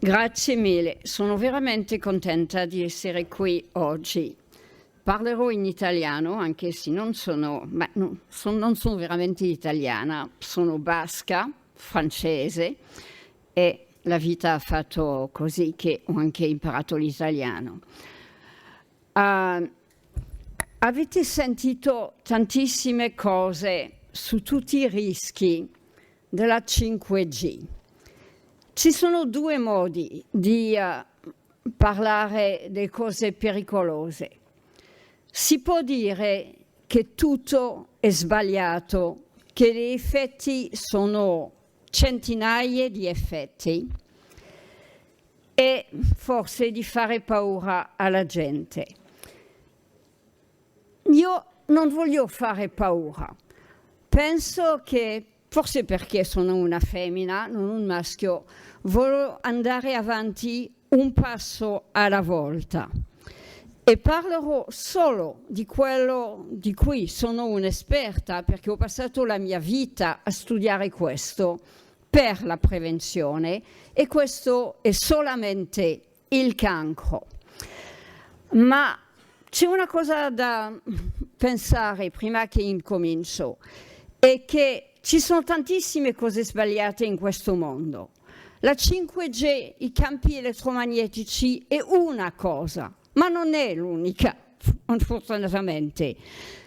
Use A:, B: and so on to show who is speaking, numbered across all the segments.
A: Grazie mille, sono veramente contenta di essere qui oggi. Parlerò in italiano, anche se non sono veramente italiana, sono basca, francese e la vita ha fatto così che ho anche imparato l'italiano. Avete sentito tantissime cose su tutti i rischi della 5G. Ci sono due modi di parlare delle cose pericolose. Si può dire che tutto è sbagliato, che gli effetti sono centinaia di effetti e forse di fare paura alla gente. Io non voglio fare paura. Penso che, forse perché sono una femmina, non un maschio, voglio andare avanti un passo alla volta. E parlerò solo di quello di cui sono un'esperta, perché ho passato la mia vita a studiare questo per la prevenzione, e questo è solamente il cancro. Ma c'è una cosa da pensare prima che incomincio, è che ci sono tantissime cose sbagliate in questo mondo. La 5G, i campi elettromagnetici, è una cosa, ma non è l'unica, unfortunatamente.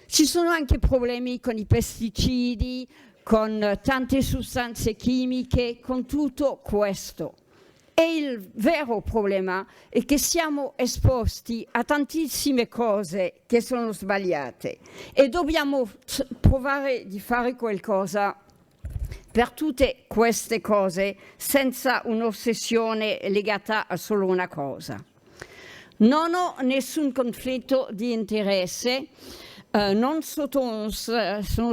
A: Ci sono anche problemi con i pesticidi, con tante sostanze chimiche, con tutto questo. E il vero problema è che siamo esposti a tantissime cose che sono sbagliate e dobbiamo provare di fare qualcosa per tutte queste cose senza un'ossessione legata a solo una cosa. Non ho nessun conflitto di interesse. Non sono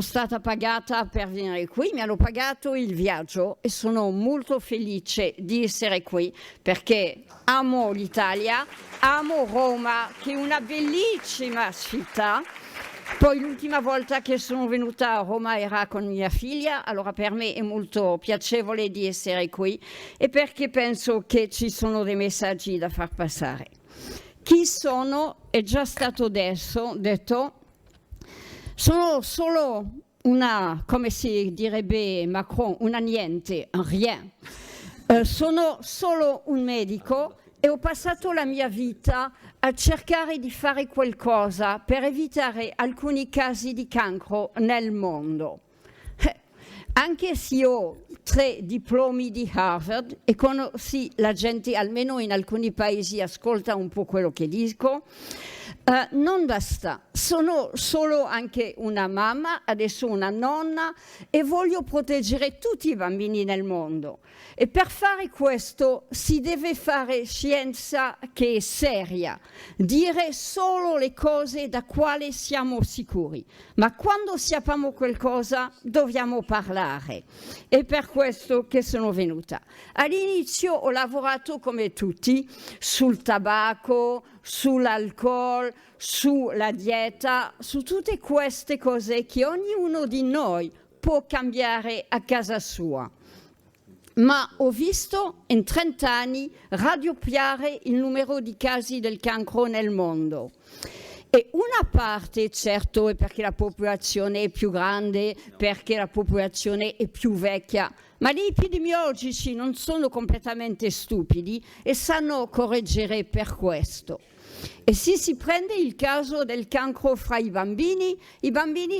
A: stata pagata per venire qui, mi hanno pagato il viaggio e sono molto felice di essere qui perché amo l'Italia, amo Roma, che è una bellissima città. Poi l'ultima volta che sono venuta a Roma era con mia figlia, allora per me è molto piacevole di essere qui e perché penso che ci sono dei messaggi da far passare. Chi sono è già stato detto. Sono solo una, come si direbbe Macron, una niente, un rien. Sono solo un medico e ho passato la mia vita a cercare di fare qualcosa per evitare alcuni casi di cancro nel mondo. Anche se ho 3 diplomi di Harvard e conosci la gente, almeno in alcuni paesi, ascolta un po' quello che dico, non basta. Sono solo anche una mamma, adesso una nonna, e voglio proteggere tutti i bambini nel mondo. E per fare questo si deve fare scienza che è seria, dire solo le cose da quali siamo sicuri. Ma quando sappiamo qualcosa dobbiamo parlare. È per questo che sono venuta. All'inizio ho lavorato come tutti sul tabacco, sull'alcol, sulla dieta, su tutte queste cose che ognuno di noi può cambiare a casa sua. Ma ho visto in 30 anni raddoppiare il numero di casi del cancro nel mondo. E una parte, certo, è perché la popolazione è più grande, perché la popolazione è più vecchia, ma gli epidemiologici non sono completamente stupidi e sanno correggere per questo. E se si prende il caso del cancro fra i bambini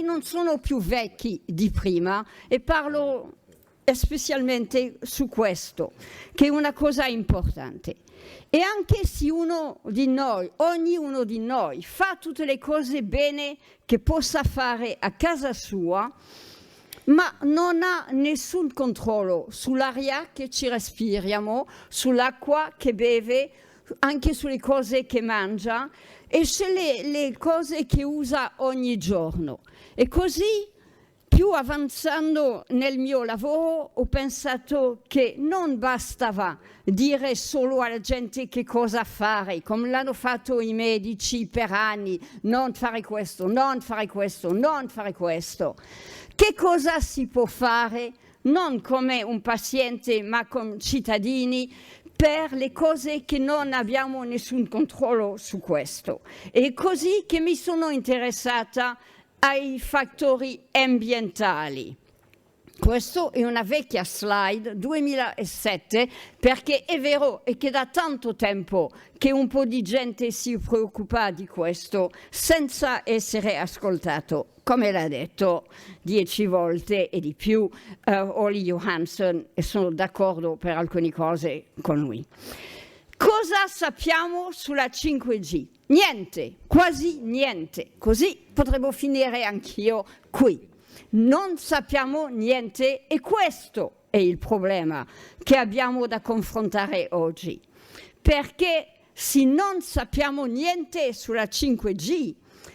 A: non sono più vecchi di prima, e parlo specialmente su questo, che è una cosa importante. E anche se ognuno di noi fa tutte le cose bene che possa fare a casa sua, ma non ha nessun controllo sull'aria che ci respiriamo, sull'acqua che beve, anche sulle cose che mangia e sulle cose che usa ogni giorno. E così, più avanzando nel mio lavoro, ho pensato che non bastava dire solo alla gente che cosa fare, come l'hanno fatto i medici per anni: non fare questo, non fare questo, non fare questo. Che cosa si può fare, non come un paziente ma come cittadini, per le cose che non abbiamo nessun controllo su questo. È così che mi sono interessata ai fattori ambientali. Questa è una vecchia slide, 2007, perché è vero che da tanto tempo che un po' di gente si preoccupa di questo senza essere ascoltato, come l'ha detto 10 volte e di più Olli Johansson, e sono d'accordo per alcune cose con lui. Cosa sappiamo sulla 5G? Niente, quasi niente. Così potremmo finire anch'io qui. Non sappiamo niente e questo è il problema che abbiamo da confrontare oggi. Perché se non sappiamo niente sulla 5G,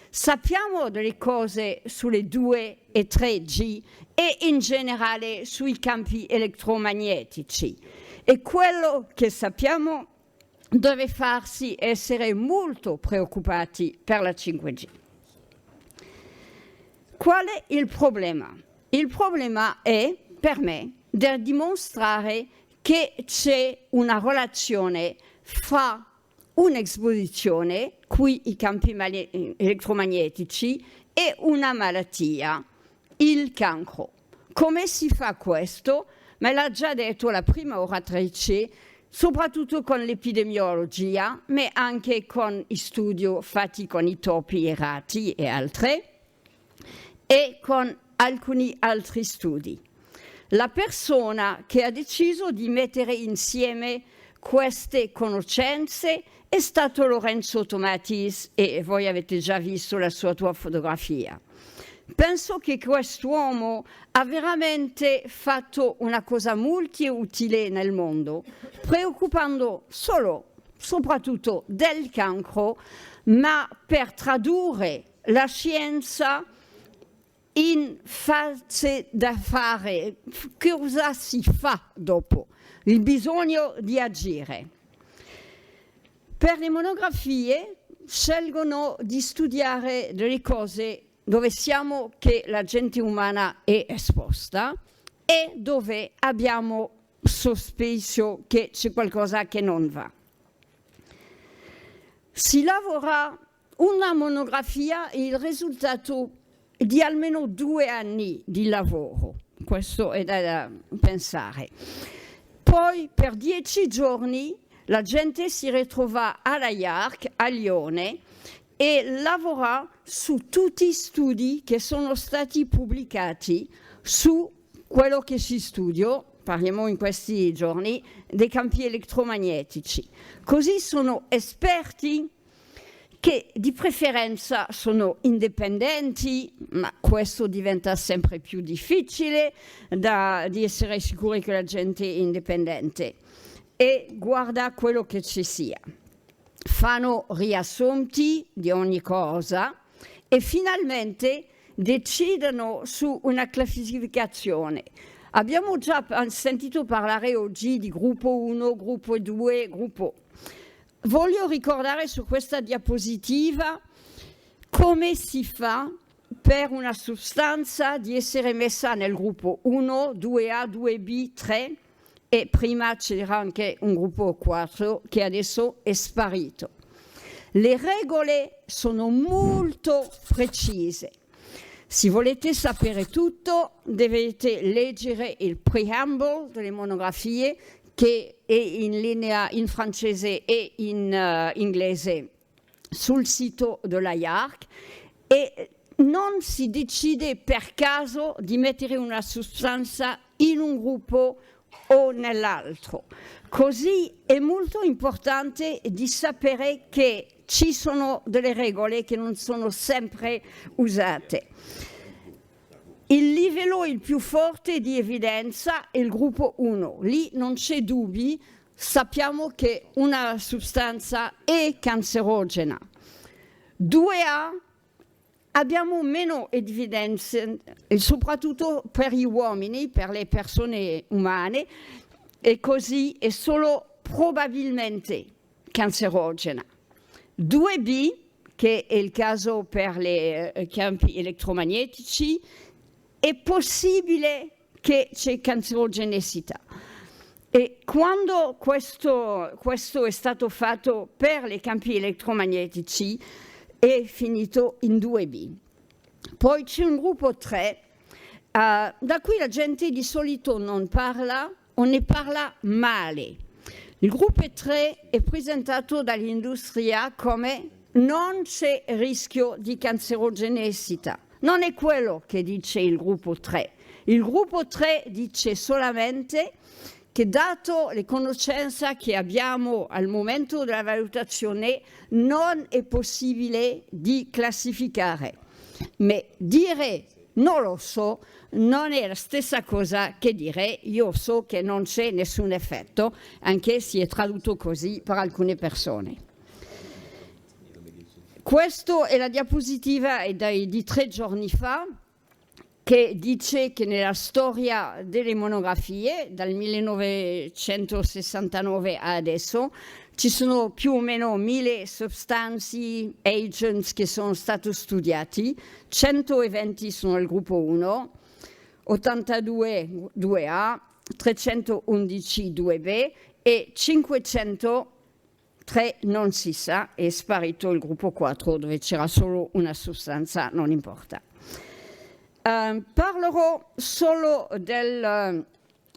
A: sappiamo delle cose sulle 2 e 3G e in generale sui campi elettromagnetici. E quello che sappiamo deve farci essere molto preoccupati per la 5G. Qual è il problema? Il problema è, per me, di dimostrare che c'è una relazione fra un'esposizione, qui i campi elettromagnetici, e una malattia, il cancro. Come si fa questo? Me l'ha già detto la prima oratrice, soprattutto con l'epidemiologia, ma anche con i studi fatti con i topi e i ratti e altre, e con alcuni altri studi. La persona che ha deciso di mettere insieme queste conoscenze è stato Lorenzo Tomatis e voi avete già visto la sua fotografia. Penso che quest'uomo ha veramente fatto una cosa molto utile nel mondo, preoccupando soprattutto del cancro, ma per tradurre la scienza in fase da fare, cosa si fa dopo, il bisogno di agire. Per le monografie scelgono di studiare delle cose dove siamo che la gente umana è esposta e dove abbiamo sospeso che c'è qualcosa che non va. Si lavora una monografia, il risultato di almeno 2 anni di lavoro, questo è da pensare. Poi per 10 giorni la gente si ritrova alla IARC, a Lione, e lavora su tutti gli studi che sono stati pubblicati su quello che si studia, parliamo in questi giorni, dei campi elettromagnetici. Così sono esperti che di preferenza sono indipendenti, ma questo diventa sempre più difficile di essere sicuri che la gente è indipendente, e guarda quello che ci sia. Fanno riassunti di ogni cosa e finalmente decidono su una classificazione. Abbiamo già sentito parlare oggi di gruppo 1, gruppo 2, gruppo. Voglio ricordare su questa diapositiva come si fa per una sostanza di essere messa nel gruppo 1, 2A, 2B, 3 e prima c'era anche un gruppo 4 che adesso è sparito. Le regole sono molto precise. Se volete sapere tutto, dovete leggere il preamble delle monografie che è in linea in francese e in inglese sul sito della IARC, e non si decide per caso di mettere una sostanza in un gruppo o nell'altro. Così è molto importante di sapere che ci sono delle regole che non sono sempre usate. Il livello il più forte di evidenza è il gruppo 1, lì non c'è dubbi, sappiamo che una sostanza è cancerogena. 2A abbiamo meno evidenze, e soprattutto per gli uomini, per le persone umane, e così è solo probabilmente cancerogena. 2B, che è il caso per i campi elettromagnetici, è possibile che c'è cancerogenicità. E quando questo è stato fatto per i campi elettromagnetici è finito in 2B. Poi c'è un gruppo 3, da cui la gente di solito non parla o ne parla male. Il gruppo 3 è presentato dall'industria come non c'è rischio di cancerogenicità. Non è quello che dice il gruppo 3. Il gruppo 3 dice solamente che dato le conoscenze che abbiamo al momento della valutazione non è possibile di classificare. Ma dire non lo so non è la stessa cosa che dire io so che non c'è nessun effetto, anche se è tradotto così per alcune persone. Questa è la diapositiva di 3 giorni fa, che dice che nella storia delle monografie, dal 1969 a adesso, ci sono più o meno 1000 sostanze, agents che sono stati studiati, 120 sono il gruppo 1, 82 2A, 311 2B e 503 non si sa, è sparito il gruppo 4 dove c'era solo una sostanza, non importa. Parlerò solo del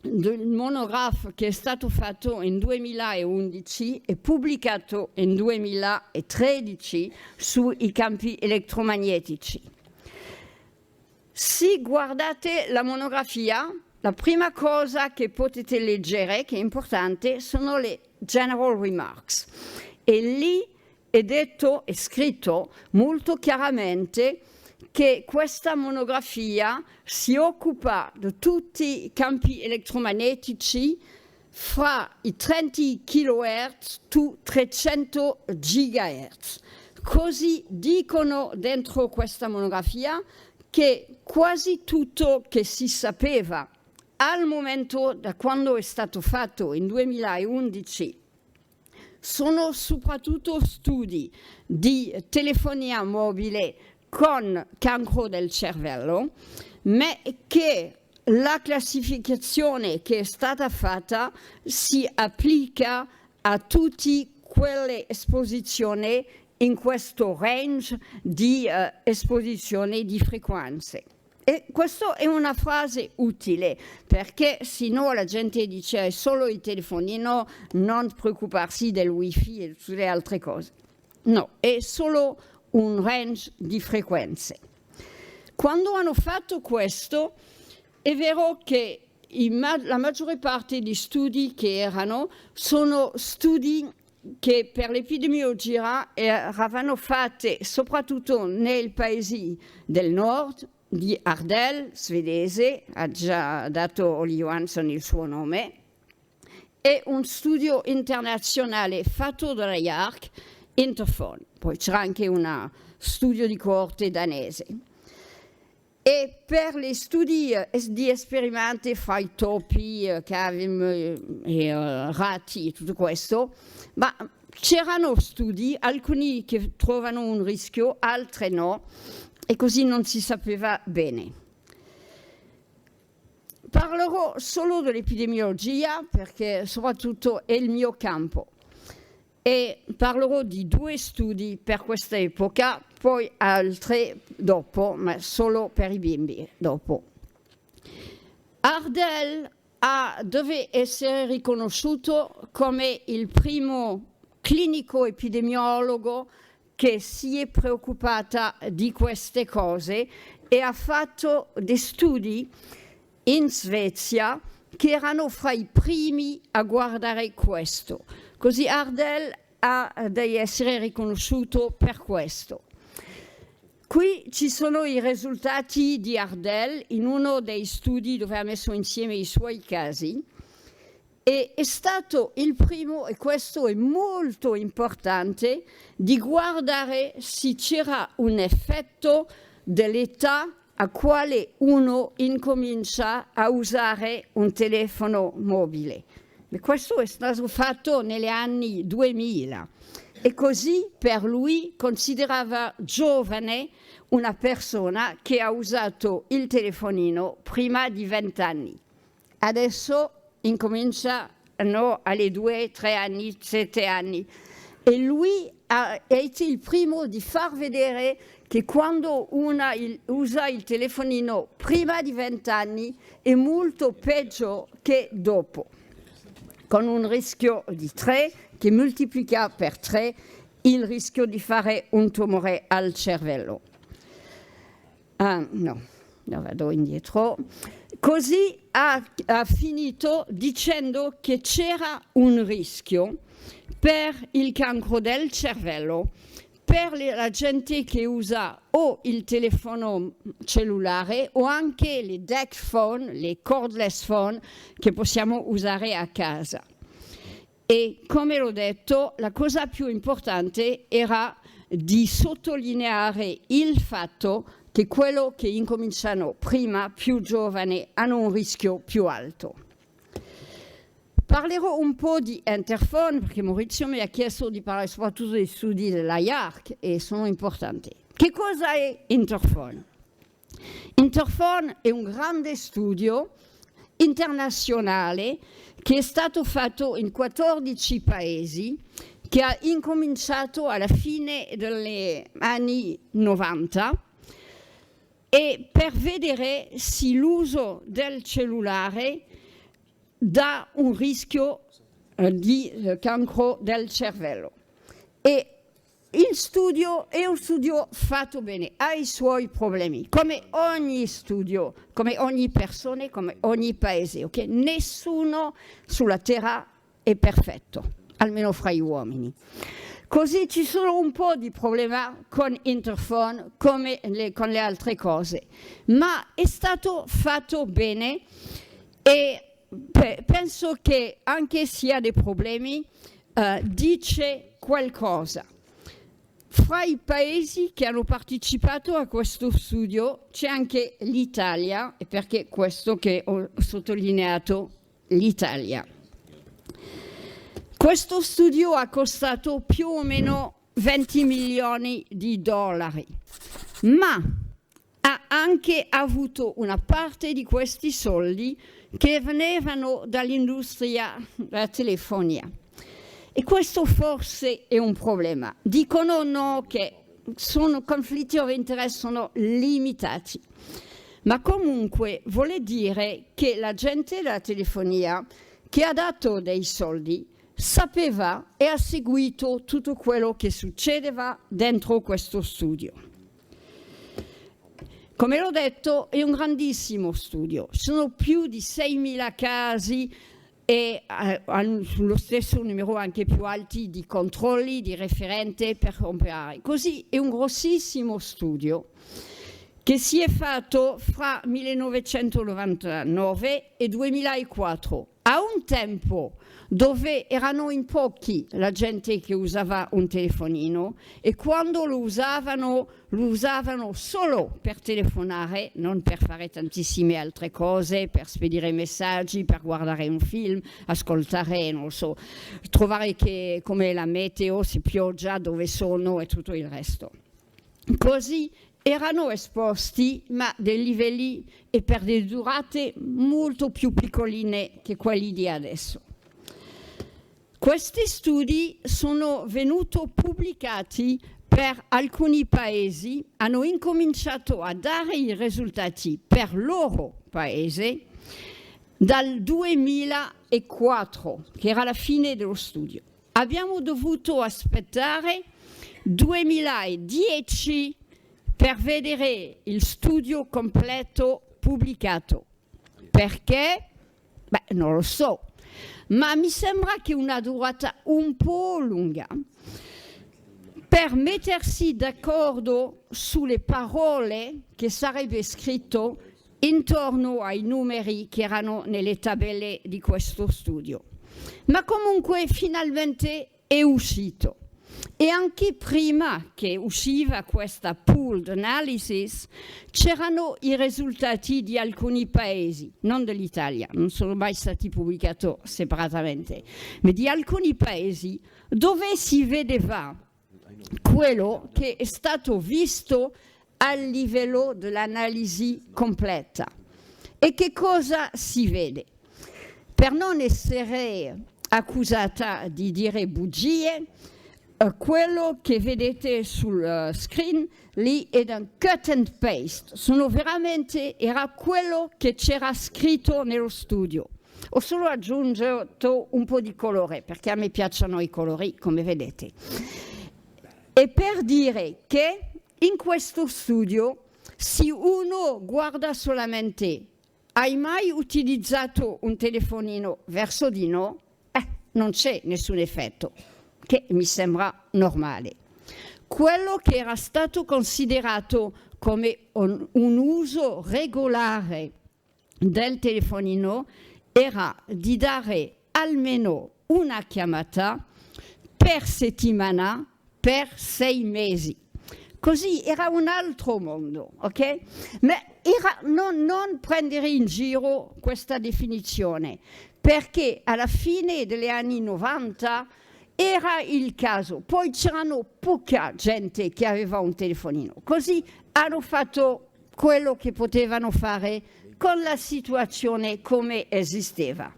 A: monografo che è stato fatto in 2011 e pubblicato in 2013 sui campi elettromagnetici. Se guardate la monografia, la prima cosa che potete leggere, che è importante, sono le general remarks. E lì è detto e scritto molto chiaramente che questa monografia si occupa di tutti i campi elettromagnetici fra i 30 kHz e 300 GHz. Così dicono dentro questa monografia che quasi tutto che si sapeva al momento da quando è stato fatto in 2011 sono soprattutto studi di telefonia mobile con cancro del cervello, ma che la classificazione che è stata fatta si applica a tutte quelle esposizioni in questo range di esposizione di frequenze. E questa è una frase utile, perché sennò la gente dice è solo il telefonino, non preoccuparsi del wifi e tutte le altre cose. No, è solo un range di frequenze. Quando hanno fatto questo, è vero che la maggior parte di studi che erano sono studi che per l'epidemiologia eravamo fatti soprattutto nei paesi del nord, di Ardell, svedese, ha già dato Olli Johansson il suo nome, e un studio internazionale fatto dalla IARC, Interphone. Poi c'era anche uno studio di coorte danese. E per gli studi di esperimenti fra i topi, cavim e ratti e tutto questo, ma c'erano studi, alcuni che trovano un rischio, altri no, e così non si sapeva bene. Parlerò solo dell'epidemiologia perché soprattutto è il mio campo. E parlerò di 2 studi per questa epoca, poi altri dopo, ma solo per i bimbi dopo. Ardell deve essere riconosciuto come il primo clinico epidemiologo che si è preoccupata di queste cose e ha fatto dei studi in Svezia che erano fra i primi a guardare questo. Così Ardell ha da essere riconosciuto per questo. Qui ci sono i risultati di Ardell in uno dei studi dove ha messo insieme i suoi casi e è stato il primo, e questo è molto importante, di guardare se c'era un effetto dell'età a quale uno incomincia a usare un telefono mobile. E questo è stato fatto negli anni 2000 e così per lui considerava giovane una persona che ha usato il telefonino prima di 20 anni. Adesso incomincia fino alle 2, 3 anni, 7 anni. E lui è il primo di far vedere che quando una usa il telefonino prima di 20 anni è molto peggio che dopo, con un rischio di 3 che moltiplica per 3 il rischio di fare un tumore al cervello. No, vado indietro. Così ha finito dicendo che c'era un rischio per il cancro del cervello, per la gente che usa o il telefono cellulare o anche le DECT phone, le cordless phone che possiamo usare a casa. E come l'ho detto, la cosa più importante era di sottolineare il fatto che quello che incominciano prima, più giovani, hanno un rischio più alto. Parlerò un po' di Interphone, perché Maurizio mi ha chiesto di parlare soprattutto dei studi della IARC e sono importanti. Che cosa è Interphone? Interphone è un grande studio internazionale che è stato fatto in 14 paesi, che ha incominciato alla fine degli anni 90 e per vedere se l'uso del cellulare dà un rischio di cancro del cervello. E il studio è un studio fatto bene, ha i suoi problemi, come ogni studio, come ogni persona, come ogni paese. Okay? Nessuno sulla terra è perfetto, almeno fra gli uomini. Così ci sono un po' di problemi con Interphone come con le altre cose, ma è stato fatto bene e penso che anche se ha dei problemi dice qualcosa. Fra i paesi che hanno partecipato a questo studio c'è anche l'Italia, e perché questo che ho sottolineato l'Italia. Questo studio ha costato più o meno 20 milioni di dollari, ma ha anche avuto una parte di questi soldi che venivano dall'industria della telefonia. E questo forse è un problema. Dicono no, che conflitti di interesse sono limitati. Ma comunque vuole dire che la gente della telefonia che ha dato dei soldi sapeva e ha seguito tutto quello che succedeva dentro questo studio. Come l'ho detto, è un grandissimo studio. Sono più di 6.000 casi e sullo stesso numero anche più alti di controlli, di referente per comparare. Così è un grossissimo studio che si è fatto fra 1999 e 2004, a un tempo dove erano in pochi la gente che usava un telefonino e quando lo usavano solo per telefonare, non per fare tantissime altre cose, per spedire messaggi, per guardare un film, ascoltare, non so, trovare che come la meteo, se pioggia, dove sono e tutto il resto. Così erano esposti, ma dei livelli e per delle durate molto più piccoline che quelli di adesso. Questi studi sono venuti pubblicati per alcuni paesi, hanno incominciato a dare i risultati per loro paese dal 2004, che era la fine dello studio. Abbiamo dovuto aspettare 2010 per vedere il studio completo pubblicato. Perché? Beh, non lo so, ma mi sembra che una durata un po' lunga per mettersi d'accordo sulle parole che sarebbe scritto intorno ai numeri che erano nelle tabelle di questo studio. Ma comunque finalmente è uscito. E anche prima che usciva questa pooled analysis c'erano i risultati di alcuni paesi, non dell'Italia, non sono mai stati pubblicati separatamente, ma di alcuni paesi dove si vedeva quello che è stato visto a livello dell'analisi completa. E che cosa si vede? Per non essere accusata di dire bugie. Quello che vedete sul screen lì è un cut and paste, era quello che c'era scritto nello studio. Ho solo aggiunto un po' di colore, perché a me piacciono i colori, come vedete. E per dire che in questo studio, se uno guarda solamente hai mai utilizzato un telefonino verso di no, non c'è nessun effetto, che mi sembra normale. Quello che era stato considerato come un uso regolare del telefonino era di dare almeno una chiamata per settimana per 6 mesi. Così era un altro mondo, ok? Ma non prendere in giro questa definizione, perché alla fine degli anni 90 era il caso. Poi c'erano poca gente che aveva un telefonino. Così hanno fatto quello che potevano fare con la situazione come esisteva.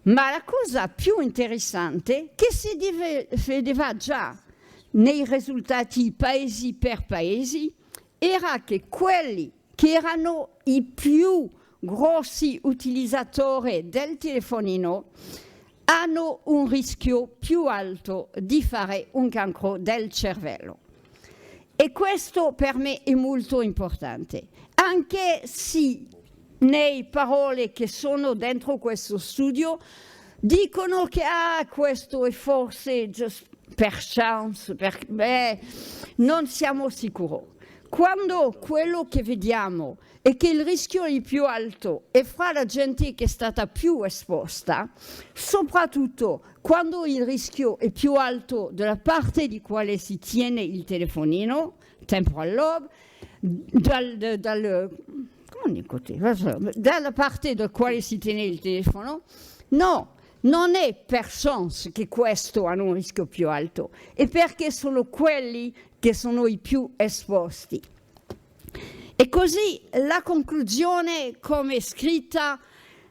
A: Ma la cosa più interessante, che si vedeva già nei risultati paesi per paesi, era che quelli che erano i più grossi utilizzatori del telefonino hanno un rischio più alto di fare un cancro del cervello. E questo per me è molto importante, anche se nelle parole che sono dentro questo studio dicono che questo è forse just per chance, non siamo sicuri. Quando quello che vediamo è che il rischio è più alto è fra la gente che è stata più esposta, soprattutto quando il rischio è più alto dalla parte di quale si tiene il telefonino, temporal lobe, dalla parte da quale si tiene il telefono, no. Non è per chance che questo hanno un rischio più alto, è perché sono quelli che sono i più esposti. E così la conclusione, come è scritta,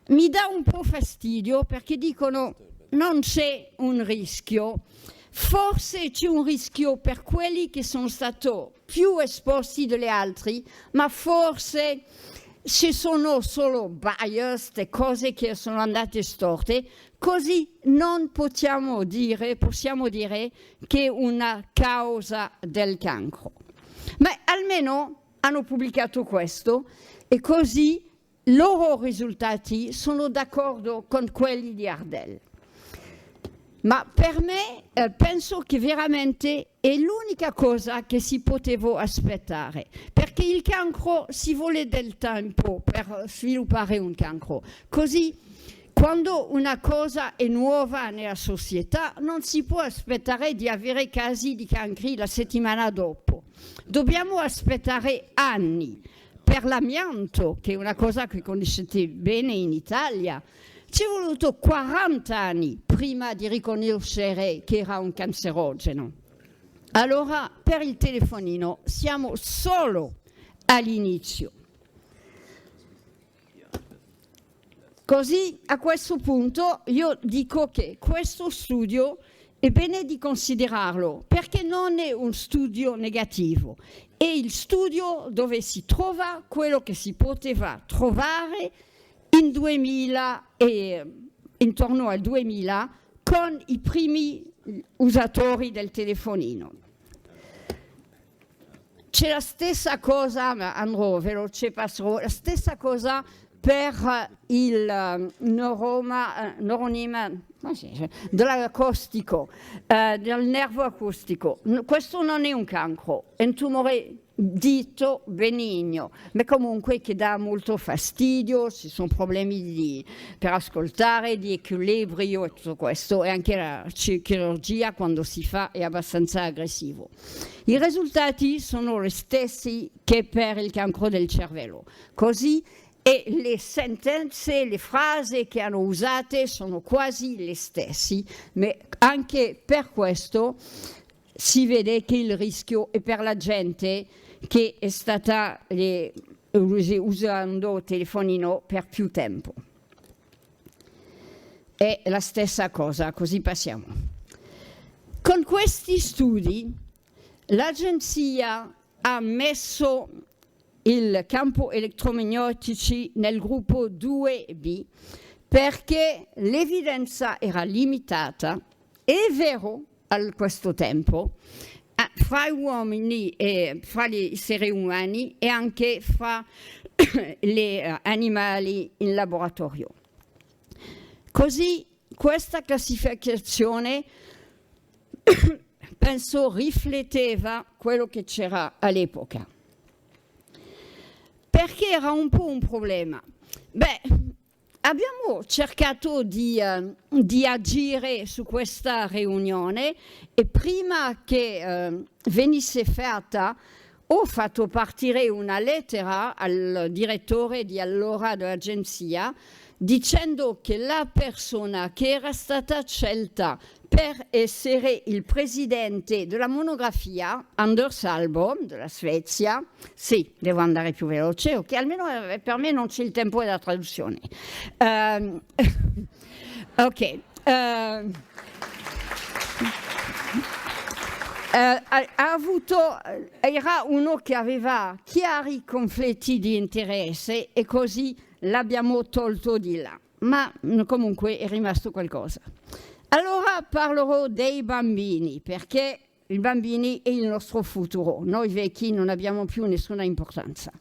A: mi dà un po' fastidio, perché dicono non c'è un rischio, forse c'è un rischio per quelli che sono stati più esposti degli altri, ma forse ci sono solo bias, cose che sono andate storte, così non possiamo dire che è una causa del cancro. Ma almeno hanno pubblicato questo e così i loro risultati sono d'accordo con quelli di Ardel. Ma per me penso che veramente è l'unica cosa che si poteva aspettare, perché il cancro si vuole del tempo per sviluppare un cancro. Così quando una cosa è nuova nella società non si può aspettare di avere casi di cancri la settimana dopo. Dobbiamo aspettare anni. Per l'amianto, che è una cosa che conoscete bene in Italia, ci è voluto 40 anni prima di riconoscere che era un cancerogeno. Allora, per il telefonino siamo solo all'inizio. Così, a questo punto, io dico che questo studio è bene di considerarlo, perché non è un studio negativo. È il studio dove si trova quello che si poteva trovare in 2000 e intorno al 2000 con i primi usatori del telefonino. C'è la stessa cosa, ma andrò veloce, passerò, la stessa cosa per il neuronima dell'acustico, del nervo acustico. Questo non è un cancro, è un tumore dito benigno, ma comunque che dà molto fastidio, ci sono problemi per ascoltare, di equilibrio e tutto questo, e anche la chirurgia quando si fa è abbastanza aggressivo. I risultati sono gli stessi che per il cancro del cervello, così e le sentenze, le frasi che hanno usate sono quasi le stesse, ma anche per questo si vede che il rischio è per la gente che è stata usando telefonino per più tempo. è la stessa cosa, così passiamo. Con questi studi l'agenzia ha messo il campo elettromagnetici nel gruppo 2B perché l'evidenza era limitata, è vero a questo tempo, fra gli uomini e fra gli esseri umani e anche fra gli animali in laboratorio. Così questa classificazione penso rifletteva quello che c'era all'epoca. Perché era un po' un problema? Beh, abbiamo cercato di agire su questa riunione e prima che venisse fatta ho fatto partire una lettera al direttore di allora dell'agenzia dicendo che la persona che era stata scelta per essere il presidente della monografia, Anders Alborn, della Svezia, sì, devo andare più veloce, ok, almeno per me non c'è il tempo della traduzione. Ok. Era uno che aveva chiari conflitti di interesse e così l'abbiamo tolto di là, ma comunque è rimasto qualcosa. Allora parlerò dei bambini, perché i bambini è il nostro futuro. Noi vecchi non abbiamo più nessuna importanza.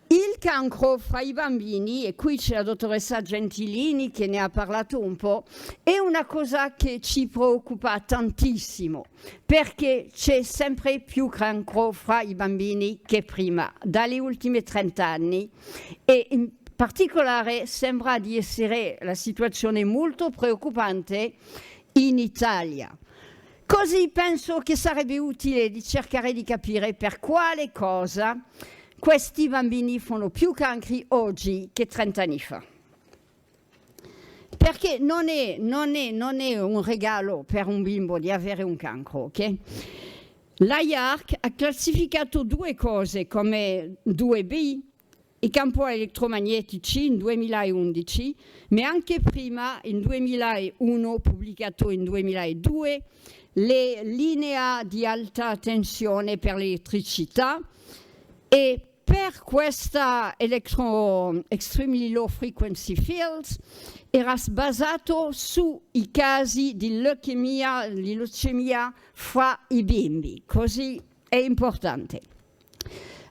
A: Il cancro fra i bambini, e qui c'è la dottoressa Gentilini che ne ha parlato un po', è una cosa che ci preoccupa tantissimo, perché c'è sempre più cancro fra i bambini che prima, dagli ultimi 30 anni, e in particolare sembra di essere la situazione molto preoccupante in Italia. Così penso che sarebbe utile di cercare di capire per quale cosa questi bambini fanno più cancri oggi che 30 anni fa. Perché non è un regalo per un bimbo di avere un cancro, ok? L'IARC ha classificato due cose come 2B, i campi elettromagnetici in 2011, ma anche prima, in 2001, pubblicato in 2002, le linee di alta tensione per l'elettricità e per questa extremely low frequency fields era basato sui casi di leucemia fra i bimbi, così è importante.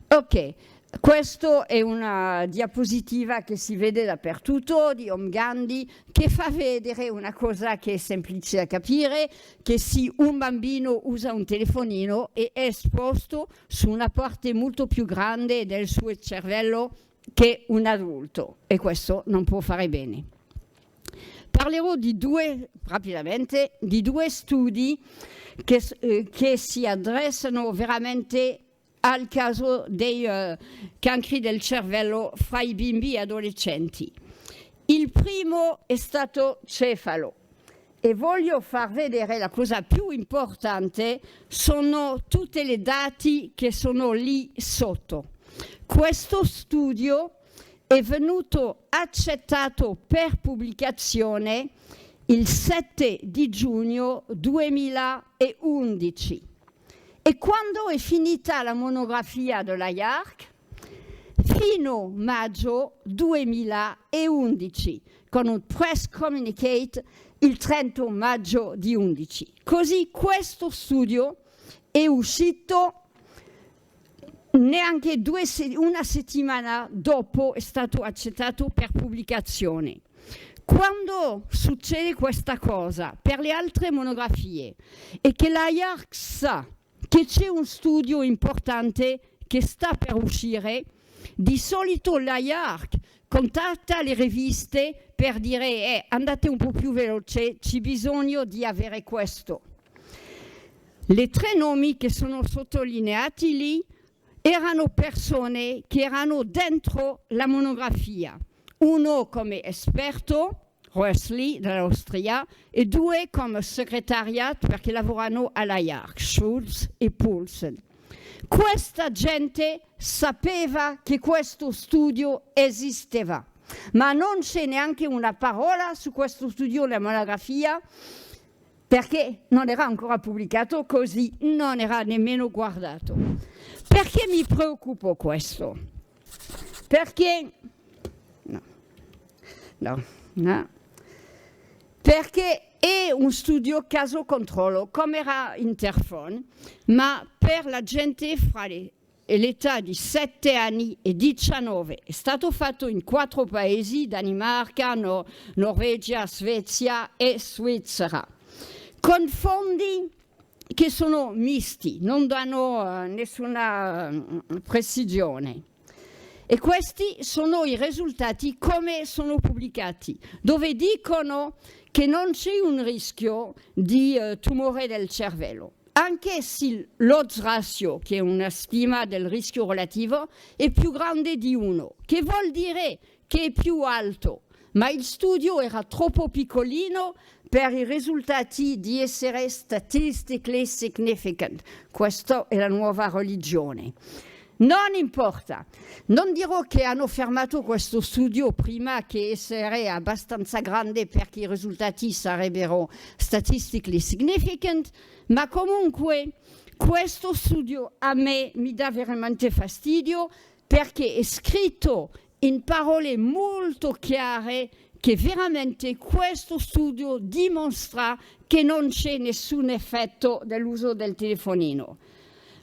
A: Ok, questa è una diapositiva che si vede dappertutto di Om Gandhi che fa vedere una cosa che è semplice da capire, che se un bambino usa un telefonino è esposto su una parte molto più grande del suo cervello che un adulto e questo non può fare bene. Parlerò rapidamente di due studi che si adressano veramente al caso dei cancri del cervello fra i bimbi e adolescenti. Il primo è stato cefalo e voglio far vedere la cosa più importante, sono tutti i dati che sono lì sotto. Questo studio è venuto accettato per pubblicazione il 7 di giugno 2011. E quando è finita la monografia della IARC? Fino a maggio 2011, con un press communicate il 30 maggio di 11. Così questo studio è uscito neanche una settimana dopo è stato accettato per pubblicazione. Quando succede questa cosa per le altre monografie e che la IARC sa che c'è un studio importante che sta per uscire, di solito la IARC contatta le riviste per dire andate un po' più veloce, c'è bisogno di avere questo. Le tre nomi che sono sottolineati lì erano persone che erano dentro la monografia, uno come esperto, Rösli dall'Austria, e due come segretariat perché lavorano alla IARC, Schulz e Poulsen. Questa gente sapeva che questo studio esisteva ma non c'è neanche una parola su questo studio della monografia, perché non era ancora pubblicato, così non era nemmeno guardato. Perché mi preoccupo questo? Perché perché è un studio caso controllo, come era Interphone, ma per la gente fra l'età di 7 anni e 19. È stato fatto in 4 paesi, Danimarca, Norvegia, Svezia e Svizzera, con fondi che sono misti, non danno nessuna precisione. E questi sono i risultati come sono pubblicati, dove dicono che non c'è un rischio di tumore del cervello, anche se l'odds ratio, che è una stima del rischio relativo, è più grande di 1, che vuol dire che è più alto, ma il studio era troppo piccolino per i risultati di essere statistically significant. Questa è la nuova religione. Non importa, non dirò che hanno fermato questo studio prima che essere abbastanza grande perché i risultati sarebbero statistically significant, ma comunque questo studio a me mi dà veramente fastidio perché è scritto in parole molto chiare che veramente questo studio dimostra che non c'è nessun effetto dell'uso del telefonino.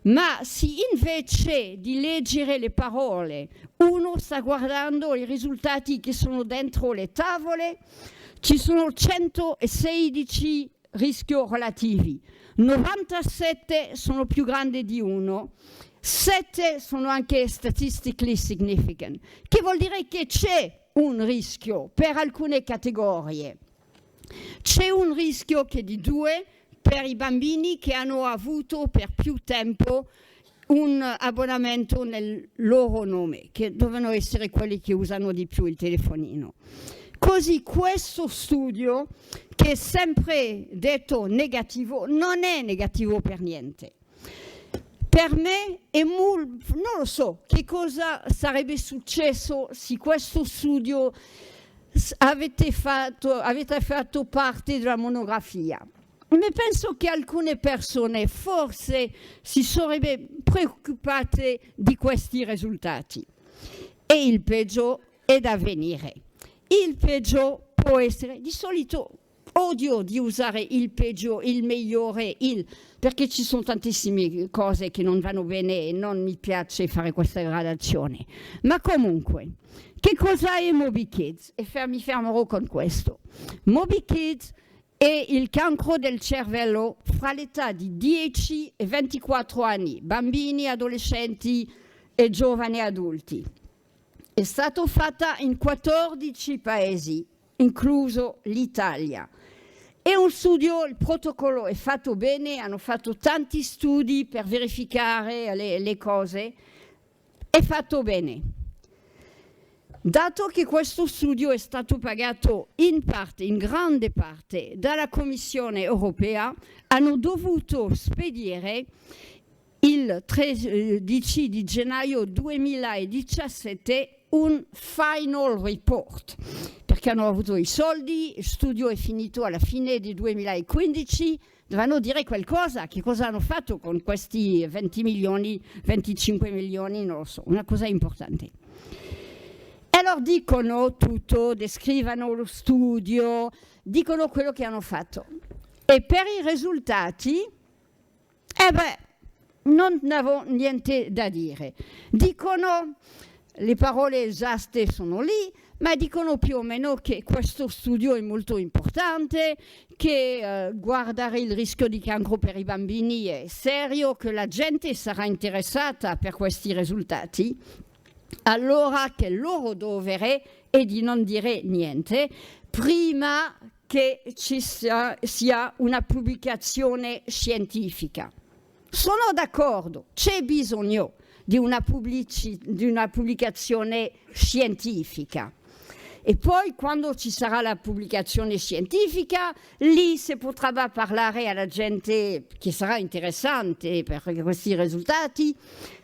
A: Ma se invece di leggere le parole uno sta guardando i risultati che sono dentro le tavole, ci sono 116 rischi relativi, 97 sono più grandi di 1, 7 sono anche statistically significant, che vuol dire che c'è un rischio per alcune categorie. C'è un rischio che è di 2 per i bambini che hanno avuto per più tempo un abbonamento nel loro nome, che devono essere quelli che usano di più il telefonino. Così questo studio, che è sempre detto negativo, non è negativo per niente. Per me è non lo so che cosa sarebbe successo se questo studio avete fatto parte della monografia. Ma penso che alcune persone forse si sarebbero preoccupate di questi risultati. E il peggio è da venire. Il peggio può essere, di solito odio di usare il peggio, il migliore, perché ci sono tantissime cose che non vanno bene e non mi piace fare questa gradazione. Ma comunque, che cosa è Moby Kids? E mi fermerò con questo. Moby Kids è il cancro del cervello fra l'età di 10 e 24 anni, bambini, adolescenti e giovani adulti. È stato fatta in 14 paesi, incluso l'Italia. È un studio, il protocollo è fatto bene, hanno fatto tanti studi per verificare le cose, è fatto bene. Dato che questo studio è stato pagato in parte, in grande parte, dalla Commissione europea, hanno dovuto spedire il 13 di gennaio 2017 un final report, perché hanno avuto i soldi, il studio è finito alla fine di 2015, dovevano dire qualcosa, che cosa hanno fatto con questi 20 milioni, 25 milioni, non lo so, una cosa importante. E allora dicono tutto, descrivono lo studio, dicono quello che hanno fatto. E per i risultati, non avevo niente da dire. Dicono, le parole esatte sono lì, ma dicono più o meno che questo studio è molto importante, che guardare il rischio di cancro per i bambini è serio, che la gente sarà interessata per questi risultati. Allora che il loro dovere è di non dire niente prima che ci sia una pubblicazione scientifica. Sono d'accordo, c'è bisogno di una pubblicazione scientifica. E poi quando ci sarà la pubblicazione scientifica, lì si potrà parlare alla gente che sarà interessante per questi risultati,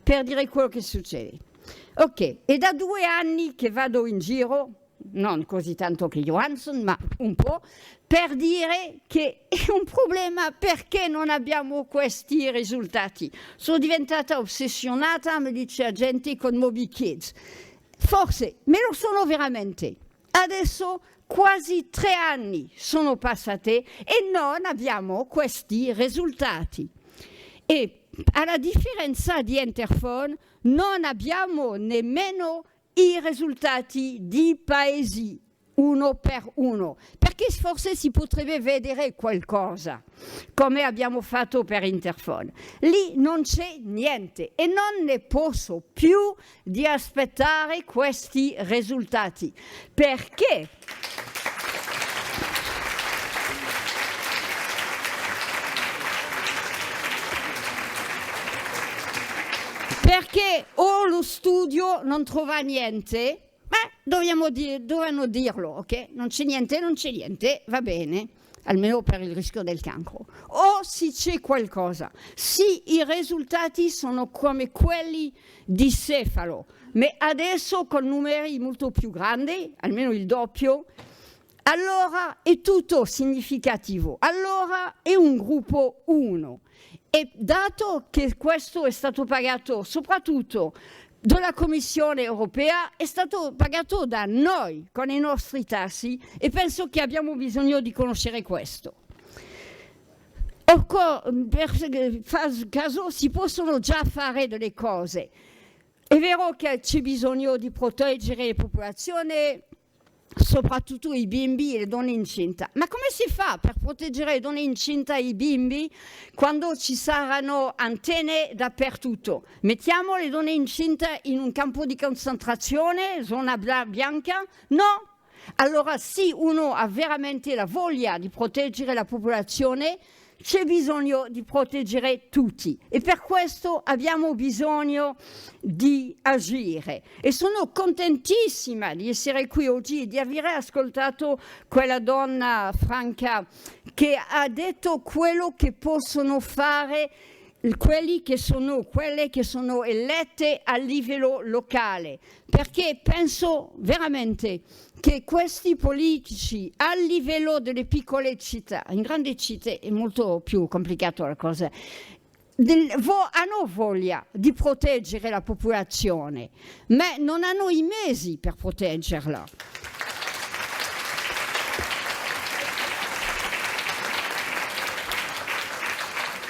A: per dire quello che succede. Ok, è da 2 anni che vado in giro, non così tanto che Johansson, ma un po', per dire che è un problema perché non abbiamo questi risultati. Sono diventata ossessionata, mi dice la gente, con Moby Kids. Forse, me lo sono veramente. Adesso quasi 3 anni sono passati e non abbiamo questi risultati. E alla differenza di Interphone non abbiamo nemmeno i risultati di paesi uno per uno, perché forse si potrebbe vedere qualcosa, come abbiamo fatto per Interphone. Lì non c'è niente e non ne posso più di aspettare questi risultati, perché o lo studio non trova niente, dovevano dirlo, ok? Non c'è niente, va bene, almeno per il rischio del cancro. O se c'è qualcosa, sì, i risultati sono come quelli di Cefalo, ma adesso con numeri molto più grandi, almeno il doppio, allora è tutto significativo, allora è un gruppo 1. E dato che questo è stato pagato soprattutto dalla Commissione europea, è stato pagato da noi con i nostri tassi e penso che abbiamo bisogno di conoscere questo. Per caso si possono già fare delle cose. È vero che c'è bisogno di proteggere la popolazione, soprattutto i bimbi e le donne incinte. Ma come si fa per proteggere le donne incinte e i bimbi quando ci saranno antenne dappertutto? Mettiamo le donne incinte in un campo di concentrazione, zona bianca? No! Allora se uno ha veramente la voglia di proteggere la popolazione, c'è bisogno di proteggere tutti e per questo abbiamo bisogno di agire e sono contentissima di essere qui oggi e di aver ascoltato quella donna franca che ha detto quello che possono fare quelle che sono elette a livello locale, perché penso veramente che questi politici a livello delle piccole città, in grandi città è molto più complicato la cosa, hanno voglia di proteggere la popolazione, ma non hanno i mezzi per proteggerla.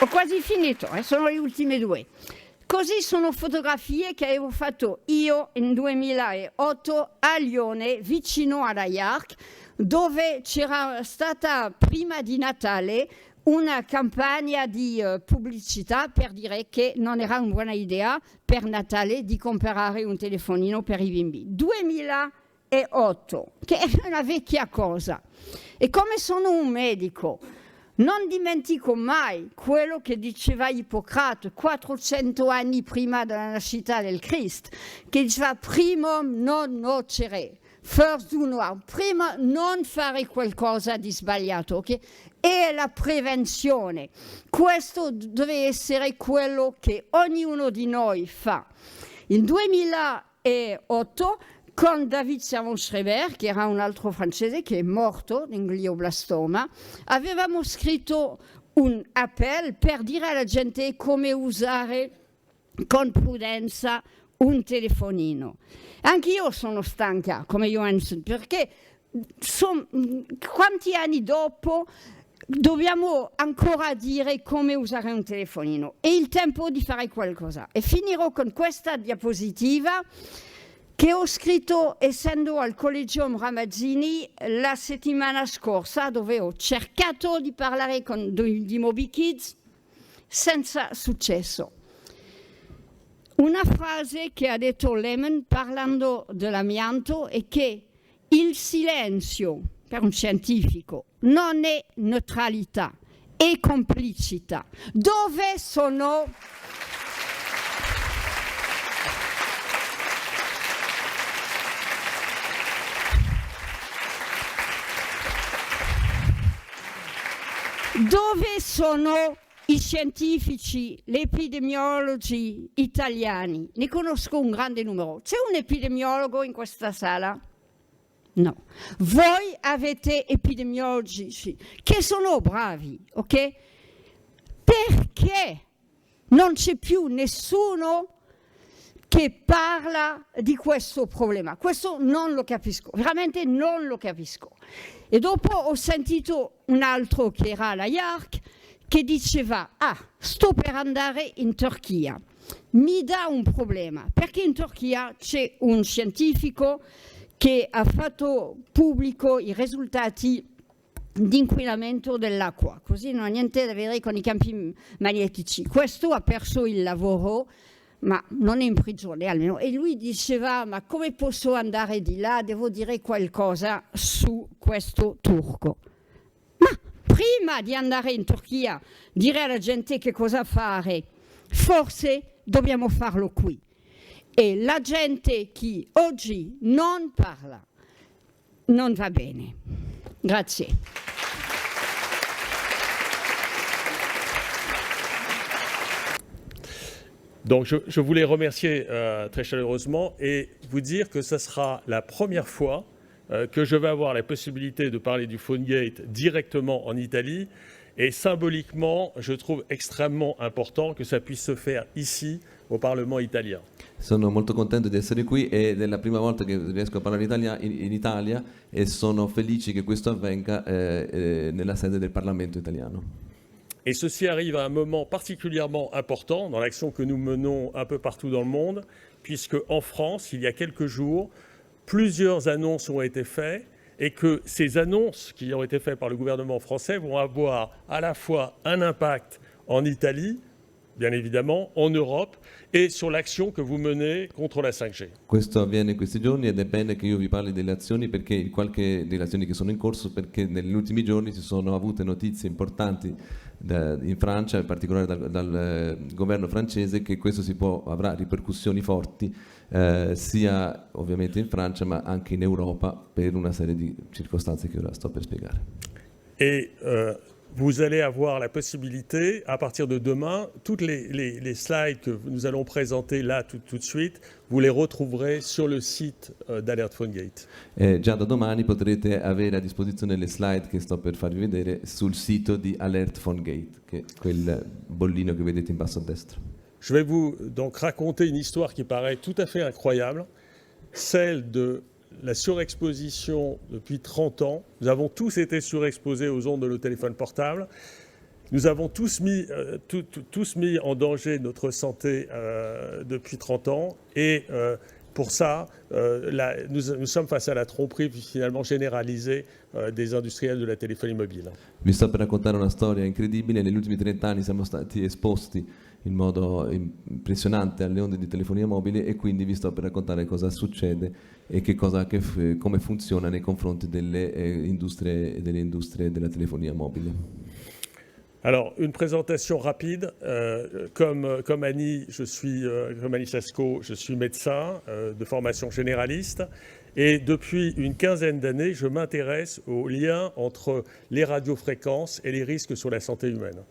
A: Ho quasi finito, sono le ultime 2. Così sono fotografie che avevo fatto io nel 2008 a Lione, vicino alla Jarc, dove c'era stata prima di Natale una campagna di pubblicità per dire che non era una buona idea per Natale di comprare un telefonino per i bimbi. 2008, che è una vecchia cosa. E come sono un medico, non dimentico mai quello che diceva Ippocrate 400 anni prima della nascita del Cristo, che diceva primum non nocere, first do no harm, prima non fare qualcosa di sbagliato, ok? E la prevenzione, questo deve essere quello che ognuno di noi fa. Il 2008 con David Servan-Schreiber, che era un altro francese che è morto di glioblastoma, avevamo scritto un appello per dire alla gente come usare con prudenza un telefonino. Anche io sono stanca, come Johansson, perché quanti anni dopo dobbiamo ancora dire come usare un telefonino? È il tempo di fare qualcosa. E finirò con questa diapositiva che ho scritto essendo al Collegium Ramazzini la settimana scorsa, dove ho cercato di parlare di Moby Kids senza successo. Una frase che ha detto Lehman parlando dell'amianto è che il silenzio per un scientifico non è neutralità, è complicità. Dove sono i scientifici, gli epidemiologi italiani? Ne conosco un grande numero. C'è un epidemiologo in questa sala? No. Voi avete epidemiologi che sono bravi, ok? Perché non c'è più nessuno che parla di questo problema? Questo non lo capisco, veramente non lo capisco. E dopo ho sentito un altro che era la IARC che diceva: sto per andare in Turchia, mi dà un problema, perché in Turchia c'è un scientifico che ha fatto pubblico i risultati di inquinamento dell'acqua, così non ha niente a che vedere con i campi magnetici. Questo ha perso il lavoro, ma non è in prigione almeno. E lui diceva: ma come posso andare di là? Devo dire qualcosa su questo turco. Ma prima di andare in Turchia, dire alla gente che cosa fare, forse dobbiamo farlo qui. E la gente che oggi non parla non va bene. Grazie.
B: Donc je voulais remercier très chaleureusement et vous dire que ce sera la première fois que je vais avoir la possibilité de parler du PhoneGate directement en Italie. Et symboliquement, je trouve extrêmement important que ça puisse se faire ici, au Parlement italien.
C: Sono molto contento di essere qui ed è la prima volta che riesco a parlare in Italia e sono felice che questo avvenga nella sede del Parlamento italiano.
B: Et ceci arrive à un moment particulièrement important dans l'action que nous menons un peu partout dans le monde, puisque en France, il y a quelques jours, plusieurs annonces ont été faites et que ces annonces qui ont été faites par le gouvernement français vont avoir à la fois un impact en Italie, bien évidemment, en Europe et sur l'action que vous menez contre la 5G.
C: Questo avviene in questi giorni ed è bene che io vi parli delle azioni, delle azioni che sono in corso, perché negli ultimi giorni si sono avute notizie importanti in Francia, in particolare dal governo francese, che questo avrà ripercussioni forti sia ovviamente in Francia ma anche in Europa per una serie di circostanze che ora sto per spiegare.
B: Et vous allez avoir la possibilité, à partir de demain, toutes les slides que nous allons présenter là tout de suite, vous les retrouverez sur le site d'Alert PhoneGate.
C: Già da domani potrete avere a disposizione le slide che sto per farvi vedere sul sito di Alert PhoneGate, che è quel bollino che vedete in basso a destra.
B: Je vais vous donc raconter une histoire qui paraît tout à fait incroyable, celle de la surexposition depuis 30 ans. Nous avons tous été surexposés aux ondes de nos téléphones portables. Nous avons tous mis en danger notre santé depuis 30 ans. Et pour ça, nous sommes face à la tromperie finalement généralisée des industriels de la téléphonie mobile.
C: Vi sto per raccontare una storia incredibile. Negli ultimi 30 anni siamo stati esposti in modo impressionante alle onde di telefonia mobile e quindi vi sto per raccontare cosa succede e come funziona nei confronti delle industrie della telefonia mobile.
B: Alors, une présentation rapide. Comme Annie, comme Annie Sasco, je suis médecin de formation généraliste. Et depuis une quinzaine d'années, je m'intéresse aux liens entre les radiofréquences et les risques sur la santé humaine.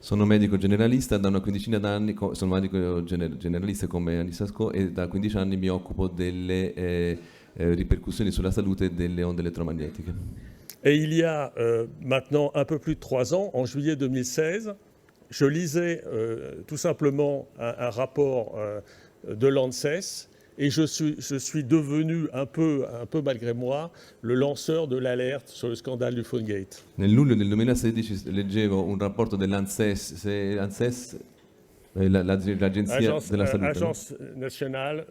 C: Sono medico generalista, da una quindicina d'anni, sono medico generalista come Annie Sasco e da 15 anni mi occupo delle ripercussioni sulla salute delle onde elettromagnetiche.
B: Et il y a maintenant un peu plus de 3 ans, en juillet 2016, je lisais tout simplement un rapport de l'ANSES et je suis devenu un peu malgré moi le lanceur de l'alerte sur le scandale du PhoneGate.
C: Nel luglio del 2016 leggevo un rapporto dell'ANSES, l'agenzia della salute.
B: Agence nationale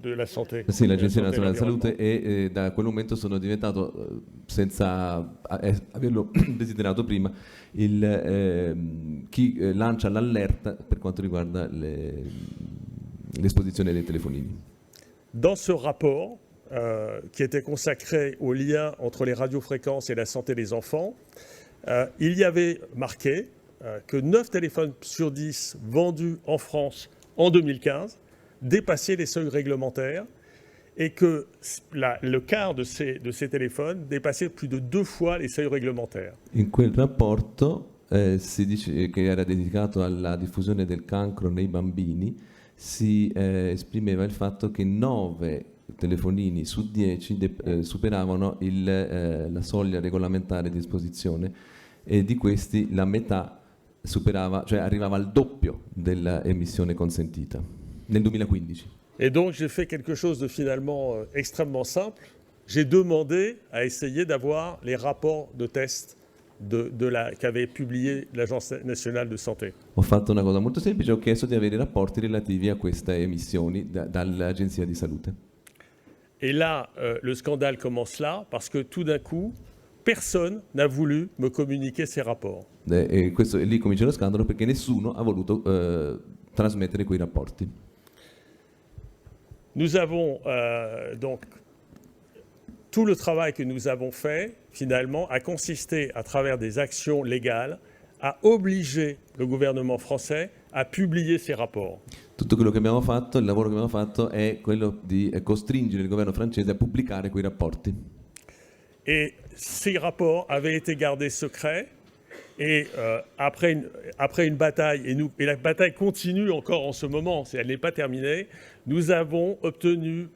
B: de la santé.
C: Sì, l'Agenzia Nazionale della Salute e da quel momento sono diventato, senza averlo desiderato prima, chi lancia l'allerta per quanto riguarda l'esposizione dei telefonini.
B: Dans ce rapport, qui était consacré au lien entre les radiofréquences et la santé des enfants, il y avait marqué que 9 téléphones sur 10 vendus en France en 2015 dépassaient les seuils réglementaires et que le quart de ces téléphones dépassaient plus de 2 fois les seuils réglementaires.
C: In quel rapporto si dice che era dedicato alla diffusione del cancro nei bambini, si esprimeva il fatto che 9 telefonini su 10 superavano la soglia regolamentare di esposizione e di questi la metà superava, cioè arrivava al doppio dell'emissione consentita nel 2015.
B: Et donc j'ai fait quelque chose de finalement extrêmement simple. J'ai demandé à essayer d'avoir les rapports de test qu'avait publié l'Agence nationale de santé.
C: Ho fatto una cosa molto semplice, ho chiesto di avere i rapporti relativi a queste emissioni dall'Agenzia di Salute.
B: Et là, le scandale commence là, parce que tout d'un coup, personne n'a voulu me communiquer ces rapports.
C: E lì comincia lo scandalo perché nessuno ha voluto trasmettere quei rapporti.
B: Nous avons donc tout le travail que nous avons fait, finalement, a consisté, à travers des actions légales, à obliger le gouvernement français à publier ces rapports.
C: Tutto quello che abbiamo fatto, il lavoro che abbiamo fatto è quello di costringere il governo francese a pubblicare quei rapporti.
B: Et ces rapports avaient été gardés secrets. Et après une bataille, et la bataille continue encore en ce moment, elle n'est pas terminée, nous avons obtenu,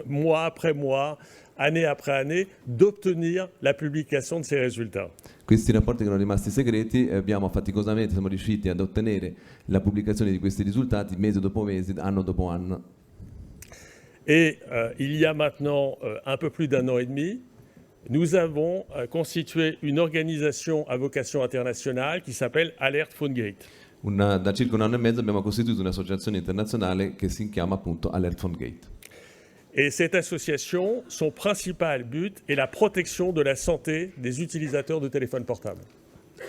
B: mois après mois, année après année, d'obtenir la publication de ces résultats.
C: Questi rapporti che erano rimasti segreti, faticosamente siamo riusciti ad ottenere la pubblicazione di questi risultati mese dopo mese, anno dopo anno.
B: Et il y a maintenant un peu plus d'un an et demi, nous avons constitué une organisation à vocation internationale qui s'appelle Alert PhoneGate.
C: Da circa un anno e mezzo abbiamo costituito un'associazione internazionale che si chiama appunto Alert PhoneGate.
B: Et cette association, son principal but est la protection de la santé des utilisateurs de téléphones portables.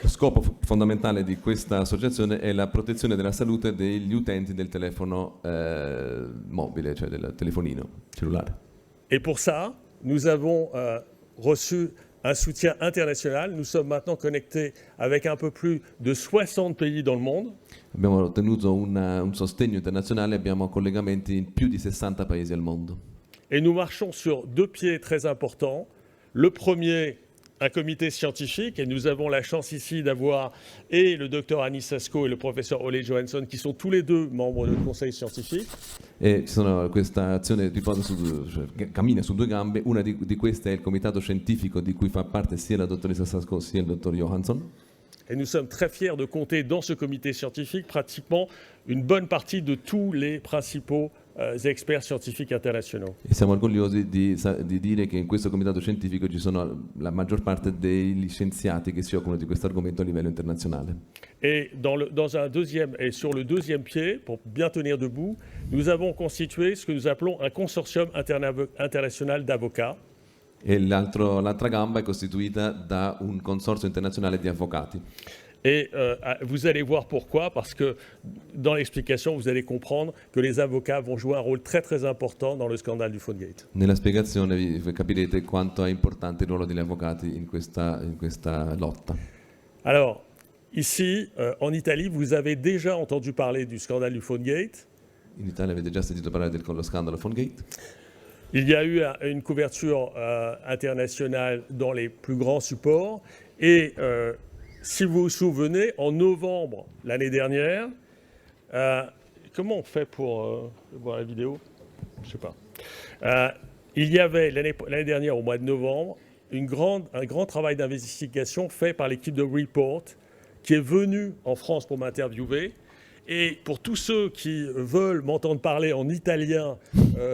C: Lo scopo fondamentale di questa associazione è la protezione della salute degli utenti del telefono mobile, cioè del telefonino cellulare.
B: Et pour ça, nous avons reçu un soutien international. Nous sommes maintenant connectés avec un peu plus de 60 pays dans le monde.
C: Abbiamo ottenuto un sostegno internazionale, abbiamo collegamenti in più di 60 paesi al mondo.
B: Et nous marchons sur deux pieds très importants. Le premier, un comité scientifique, et nous avons la chance ici d'avoir et le docteur Anis Sasko et le professeur Ole Johansson, qui sont tous les deux membres du conseil scientifique.
C: E questa azione cammina su due gambe, una di queste è il comitato scientifico di cui fa parte sia la dottoressa Sasko sia il dottor Johansson.
B: Et nous sommes très fiers de compter dans ce comité scientifique pratiquement une bonne partie de tous les principaux experts scientifiques internationaux.
C: E siamo orgogliosi di dire che in questo comitato scientifico ci sono la maggior parte degli scienziati che si occupano di questo argomento a livello internazionale.
B: Et sur le deuxième pied, pour bien tenir debout, nous avons constitué ce que nous appelons un consortium international d'avocats.
C: E l'altra gamba è costituita da un consorzio internazionale di avvocati.
B: Et vous allez voir pourquoi, parce que dans l'explication, vous allez comprendre que les avocats vont jouer un rôle très très important dans le scandale du PhoneGate.
C: Nella spiegazione vi capirete quanto è importante il ruolo degli avvocati in questa lotta.
B: Alors, ici, en Italie, vous avez déjà entendu parler du scandale du PhoneGate.
C: In Italia avete già sentito parlare dello scandalo PhoneGate.
B: Il y a eu une couverture internationale dans les plus grands supports. Et si vous vous souvenez, en novembre l'année dernière, comment on fait pour voir la vidéo? Je ne sais pas. Il y avait l'année dernière, au mois de novembre, un grand travail d'investigation fait par l'équipe de Report qui est venue en France pour m'interviewer. Et pour tous ceux qui veulent m'entendre parler en italien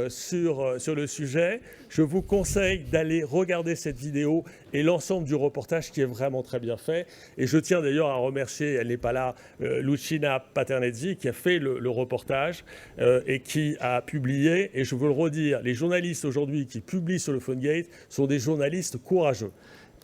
B: sur le sujet, je vous conseille d'aller regarder cette vidéo et l'ensemble du reportage qui est vraiment très bien fait. Et je tiens d'ailleurs à remercier, elle n'est pas là, Lucina Paternezzi qui a fait le reportage et qui a publié. Et je veux le redire, les journalistes aujourd'hui qui publient sur le PhoneGate sont des journalistes courageux.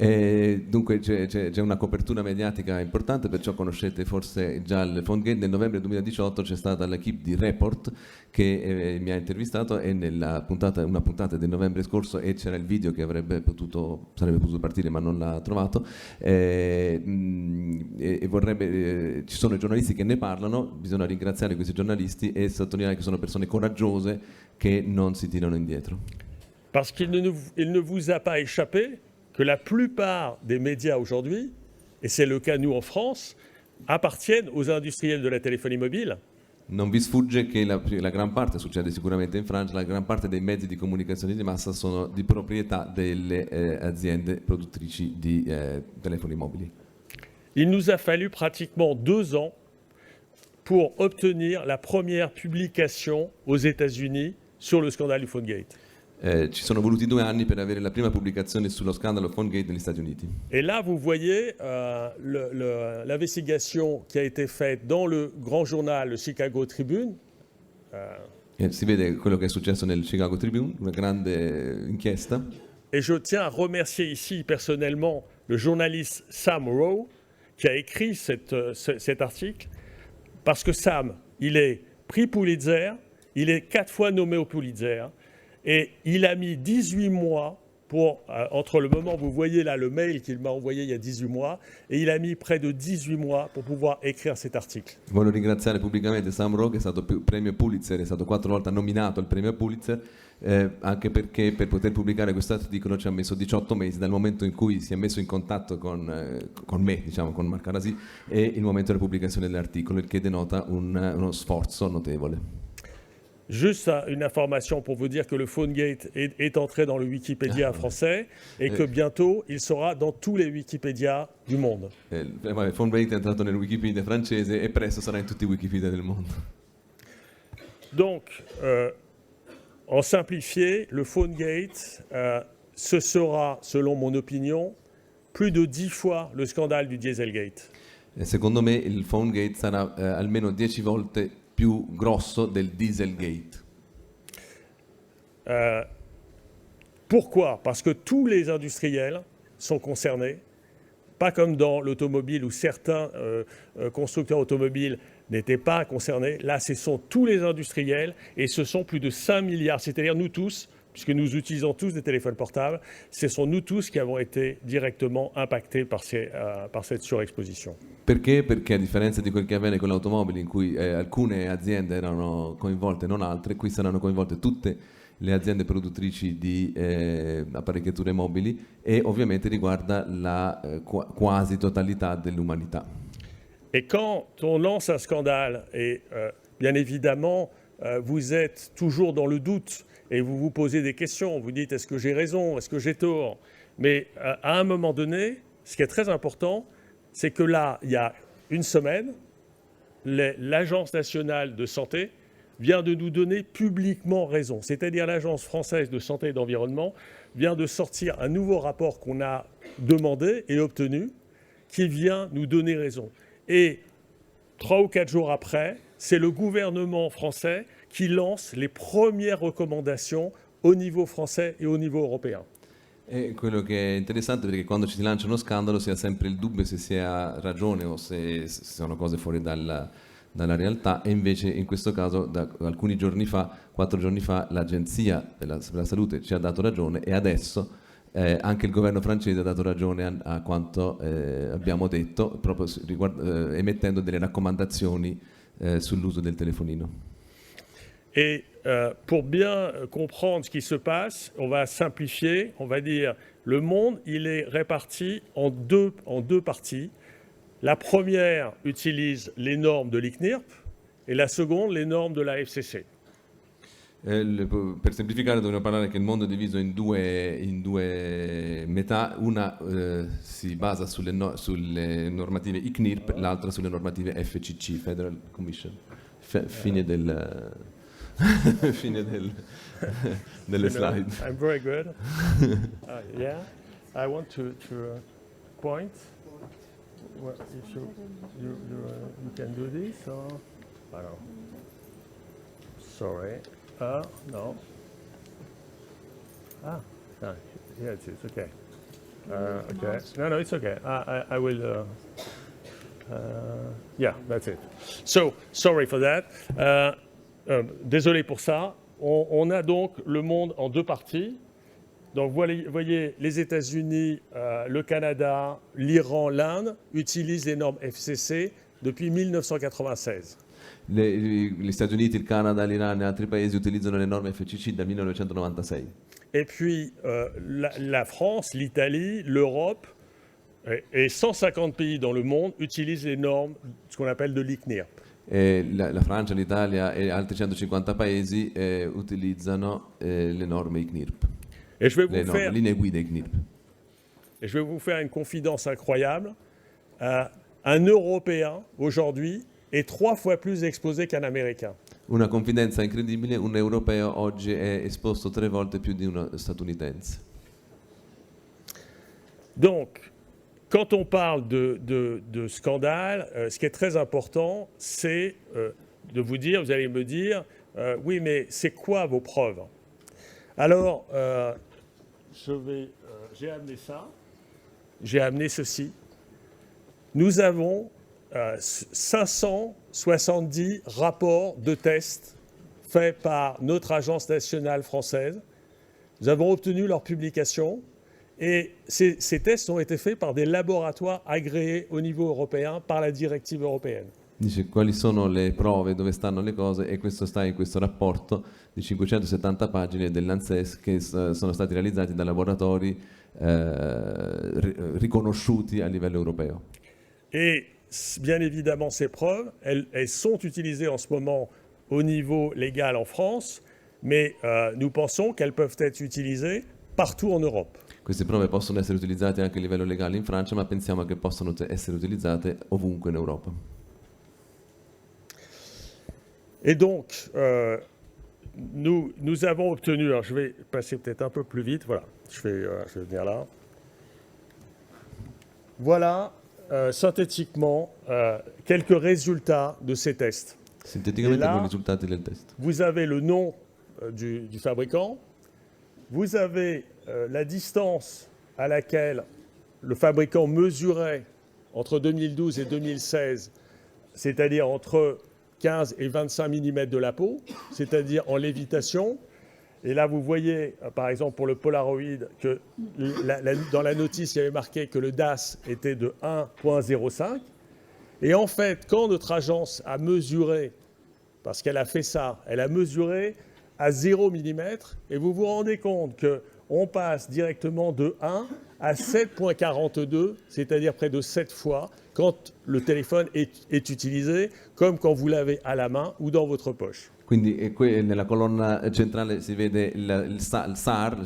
C: E dunque c'è una copertura mediatica importante, perciò conoscete forse già il PhoneGate. Nel novembre 2018 c'è stata l'equipe di Report che mi ha intervistato e una puntata del novembre scorso, e c'era il video che sarebbe potuto partire ma non l'ha trovato, ci sono i giornalisti che ne parlano. Bisogna ringraziare questi giornalisti e sottolineare che sono persone coraggiose che non si tirano indietro.
B: Parce qu'il ne vous a pas échappé que la plupart des médias aujourd'hui, et c'est le cas nous en France, appartiennent aux industriels de la téléphonie mobile
C: Non vi sfugge che la gran parte, succede sicuramente in Francia, la gran parte dei mezzi di comunicazione di massa sono di proprietà delle aziende produttrici di telefoni mobili.
B: Il nous a fallu pratiquement 2 ans pour obtenir la première publication aux États-Unis sur le scandale du PhoneGate.
C: Ci sono voluti 2 anni per avere la prima pubblicazione sullo scandalo PhoneGate negli Stati Uniti.
B: Et là, vous voyez l'investigation qui a été faite dans le grand journal, le Chicago Tribune.
C: E si vede quello che è successo nel Chicago Tribune, una grande inchiesta.
B: Et je tiens à remercier ici personnellement le journaliste Sam Rowe qui a écrit cet article, parce que Sam, il est prix Pulitzer, il est 4 fois nommé au Pulitzer, et il a mis 18 mois entre le moment où vous voyez là le mail qu'il m'a envoyé il y a 18 mois, et il a mis près de 18 mois pour pouvoir écrire cet article.
C: Voglio ringraziare pubblicamente Sam Rowe, che è stato premio Pulitzer, è stato 4 volte nominato al premio Pulitzer, anche perché per poter pubblicare questo articolo ci ha messo 18 mesi dal momento in cui si è messo in contatto con me, diciamo, con Marc Arasi, e il momento della pubblicazione dell'articolo, il che denota uno sforzo notevole.
B: Juste une information pour vous dire que le PhoneGate est entré dans le Wikipédia français et que bientôt il sera dans tous les Wikipédias du monde.
C: PhoneGate è entrato nel Wikipedia francese e presto sarà in tutti i Wikipedia del mondo.
B: Donc, en simplifié, le PhoneGate, ce sera, selon mon opinion, plus de 10 fois le scandale du Dieselgate.
C: Secondo me il PhoneGate sarà almeno 10 volte più grosso del Dieselgate.
B: Pourquoi? Parce que tous les industriels sont concernés, pas comme dans l'automobile où certains constructeurs automobiles n'étaient pas concernés. Là, ce sont tous les industriels et ce sont plus de 5 milliards, c'est-à-dire nous tous, puisque nous utilisons tous des téléphones portables, ce sont nous tous qui avons été directement impactés par cette surexposition.
C: Perché? Perché a differenza di quel che avviene con le automobili, in cui alcune aziende erano coinvolte e non altre, qui saranno coinvolte tutte le aziende produttrici di apparecchiature mobili, e ovviamente riguarda la quasi totalità dell'umanità.
B: Et quand on lance un scandale, et bien évidemment, vous êtes toujours dans le doute, et vous vous posez des questions, vous dites est-ce que j'ai raison, est-ce que j'ai tort? Mais à un moment donné, ce qui est très important, c'est que là, il y a une semaine, l'Agence nationale de santé vient de nous donner publiquement raison. C'est-à-dire l'Agence française de santé et d'environnement vient de sortir un nouveau rapport qu'on a demandé et obtenu, qui vient nous donner raison. Et 3 ou 4 jours après, c'est le gouvernement français qui lance les premières recommandations au niveau français et au niveau européen.
C: E quello che è interessante è perché quando ci si lancia uno scandalo si ha sempre il dubbio se si ha ragione o se sono cose fuori dalla realtà, e invece in questo caso da alcuni giorni fa, 4 giorni fa, l'Agenzia per la Salute ci ha dato ragione, e adesso anche il governo francese ha dato ragione a quanto abbiamo detto, proprio emettendo delle raccomandazioni sull'uso del telefonino.
B: Et pour bien comprendre ce qui se passe, on va simplifier, on va dire le monde, il est réparti en deux parties. La première utilise les normes de l'ICNIRP et la seconde les normes de la FCC.
C: Per semplificare dobbiamo parlare che il mondo è diviso in due metà, una si basa sulle normative ICNIRP, l'altra sulle normative FCC, Federal Commission. Fine delle slide.
B: I'm very good. Yeah, I want to point. Well, if you can do this, or I don't know. Sorry. No. Yeah, it's okay. Okay. No, it's okay. I will. Yeah, that's it. So sorry for that. Désolé pour ça. On a donc le monde en deux parties. Donc, vous voyez, les États-Unis, le Canada, l'Iran, l'Inde utilisent les normes FCC depuis 1996.
C: Gli Stati Uniti, il Canada, l'Iran e altri paesi utilizzano le norme FCC dal 1996.
B: Et puis la France, l'Italie, l'Europe et 150 pays dans le monde utilisent les normes, ce qu'on appelle de l'ICNIRP.
C: la Francia, l'Italia e altri 150 paesi utilizzano le norme ICNIRP,
B: Et je vais
C: le
B: vous faire,
C: linee guida ICNIRP.
B: et je vais vous faire une confidence incroyable. Un Européen, aujourd'hui, est 3 fois plus exposé qu'un Américain.
C: Una confidenza incredibile, un europeo oggi è esposto 3 volte più di uno statunitense.
B: Donc, quand on parle de scandale, ce qui est très important, c'est de vous dire, vous allez me dire, oui, mais c'est quoi vos preuves? Alors, j'ai amené ça, j'ai amené ceci. Nous avons 570 rapports de tests faits par notre agence nationale française. Nous avons obtenu leur publication et ces tests ont été faits par des laboratoires agréés au niveau européen par la directive européenne.
C: Dice quali sono le prove, dove stanno le cose, e questo sta in questo rapporto di 570 pagine dell'ANSES che sono stati realizzati da laboratori riconosciuti a livello europeo.
B: Et bien évidemment, ces preuves, elles sont utilisées en ce moment au niveau légal en France, mais nous pensons qu'elles peuvent être utilisées partout en Europe.
C: Queste prove possono essere utilizzate anche a livello legale in Francia, ma pensiamo che possano essere utilizzate ovunque in Europa.
B: Et donc, nous avons obtenu, alors je vais passer peut-être un peu plus vite, voilà, je vais venir là. Voilà, synthétiquement, quelques résultats de ces tests.
C: Sinteticamente
B: là,
C: con i risultati del test.
B: Vous avez le nom du fabricant, vous avez la distance à laquelle le fabricant mesurait entre 2012 et 2016, c'est-à-dire entre 15 et 25 mm de la peau, c'est-à-dire en lévitation. Et là, vous voyez, par exemple, pour le Polaroid, que dans la notice, il y avait marqué que le DAS était de 1,05. Et en fait, quand notre agence a mesuré, parce qu'elle a fait ça, elle a mesuré à 0 mm, et vous vous rendez compte qu'on passe directement de 1 à 7,42, c'est-à-dire près de 7 fois, quand le téléphone est utilisé, comme quand vous l'avez à la main ou dans votre poche.
C: Quindi nella colonna centrale si vede il SAR,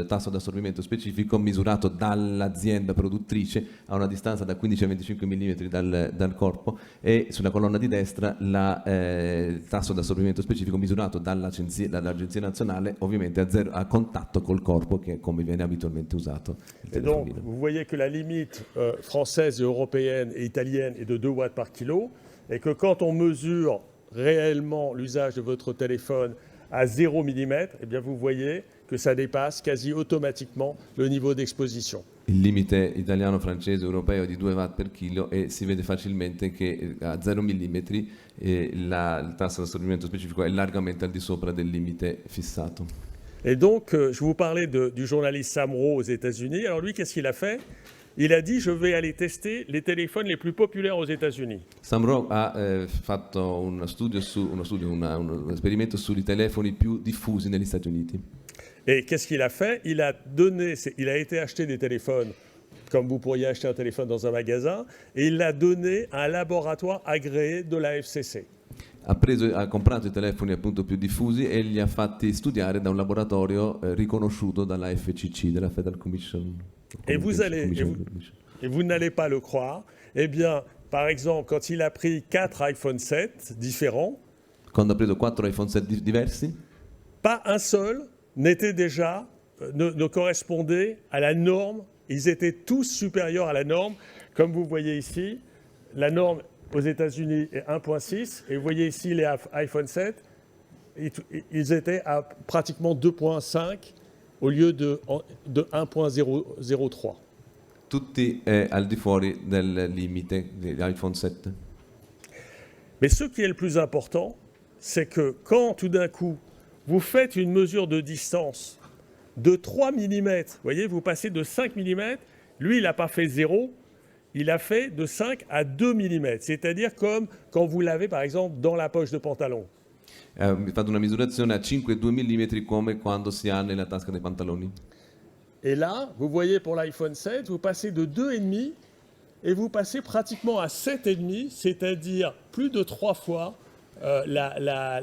C: tasso di assorbimento specifico, misurato dall'azienda produttrice a una distanza da 15 a 25 mm dal corpo, e sulla colonna di destra il tasso di assorbimento specifico misurato dall'Agenzia Nazionale, ovviamente a contatto col corpo, che è come viene abitualmente usato.
B: Et donc, vous voyez que la limite française, européenne et italienne est de 2 watts par kilo, et que quand on mesure réellement l'usage de votre téléphone à 0 mm, eh bien vous voyez que ça dépasse quasi automatiquement le niveau d'exposition.
C: Il limite italiano, francese, europeo è di 2 watt per chilo, e si vede facilmente che a 0 mm il tasso di assorbimento specifico è largamente al di sopra del limite fissato.
B: Et donc, je vous parlais du journaliste Sam Rowe aux États-Unis. Alors lui, qu'est-ce qu'il a fait? Il a dit, je vais aller tester les téléphones les plus populaires aux États-Unis.
C: Sam Rowe ha fatto un esperimento sui telefoni più diffusi negli Stati Uniti.
B: Et qu'est-ce qu'il a fait? Il a été acheter des téléphones, comme vous pourriez acheter un téléphone dans un magasin, et il l'a donné à un laboratoire agréé de la FCC.
C: Ha comprato i telefoni appunto più diffusi e li ha fatti studiare da un laboratorio riconosciuto dalla FCC, della Federal Commission.
B: Et vous n'allez pas le croire, eh bien, par exemple, quand il a pris 4 iPhone 7 différents,
C: quando ha preso 4 iPhone 7 diversi,
B: pas un seul n'était déjà, ne correspondait à la norme. Ils étaient tous supérieurs à la norme. Comme vous voyez ici, la norme aux États-Unis est 1,6, et vous voyez ici les iPhone 7, ils étaient à pratiquement 2,5 au lieu de 1,003.
C: Tutti al di fuori del limite degli iPhone 7.
B: Mais ce qui est le plus important, c'est que quand tout d'un coup, vous faites une mesure de distance de 3 mm, vous voyez, vous passez de 5 mm, lui il n'a pas fait 0, il a fait de 5 à 2 mm, c'est-à-dire comme quand vous l'avez par exemple dans la poche de pantalon.
C: Fate una misurazione a 5,2 mm come quando si ha nella tasca dei pantaloni.
B: Et là, vous voyez pour l'iPhone 7, vous passez de 2,5 et vous passez pratiquement à 7,5, c'est-à-dire plus de 3 fois la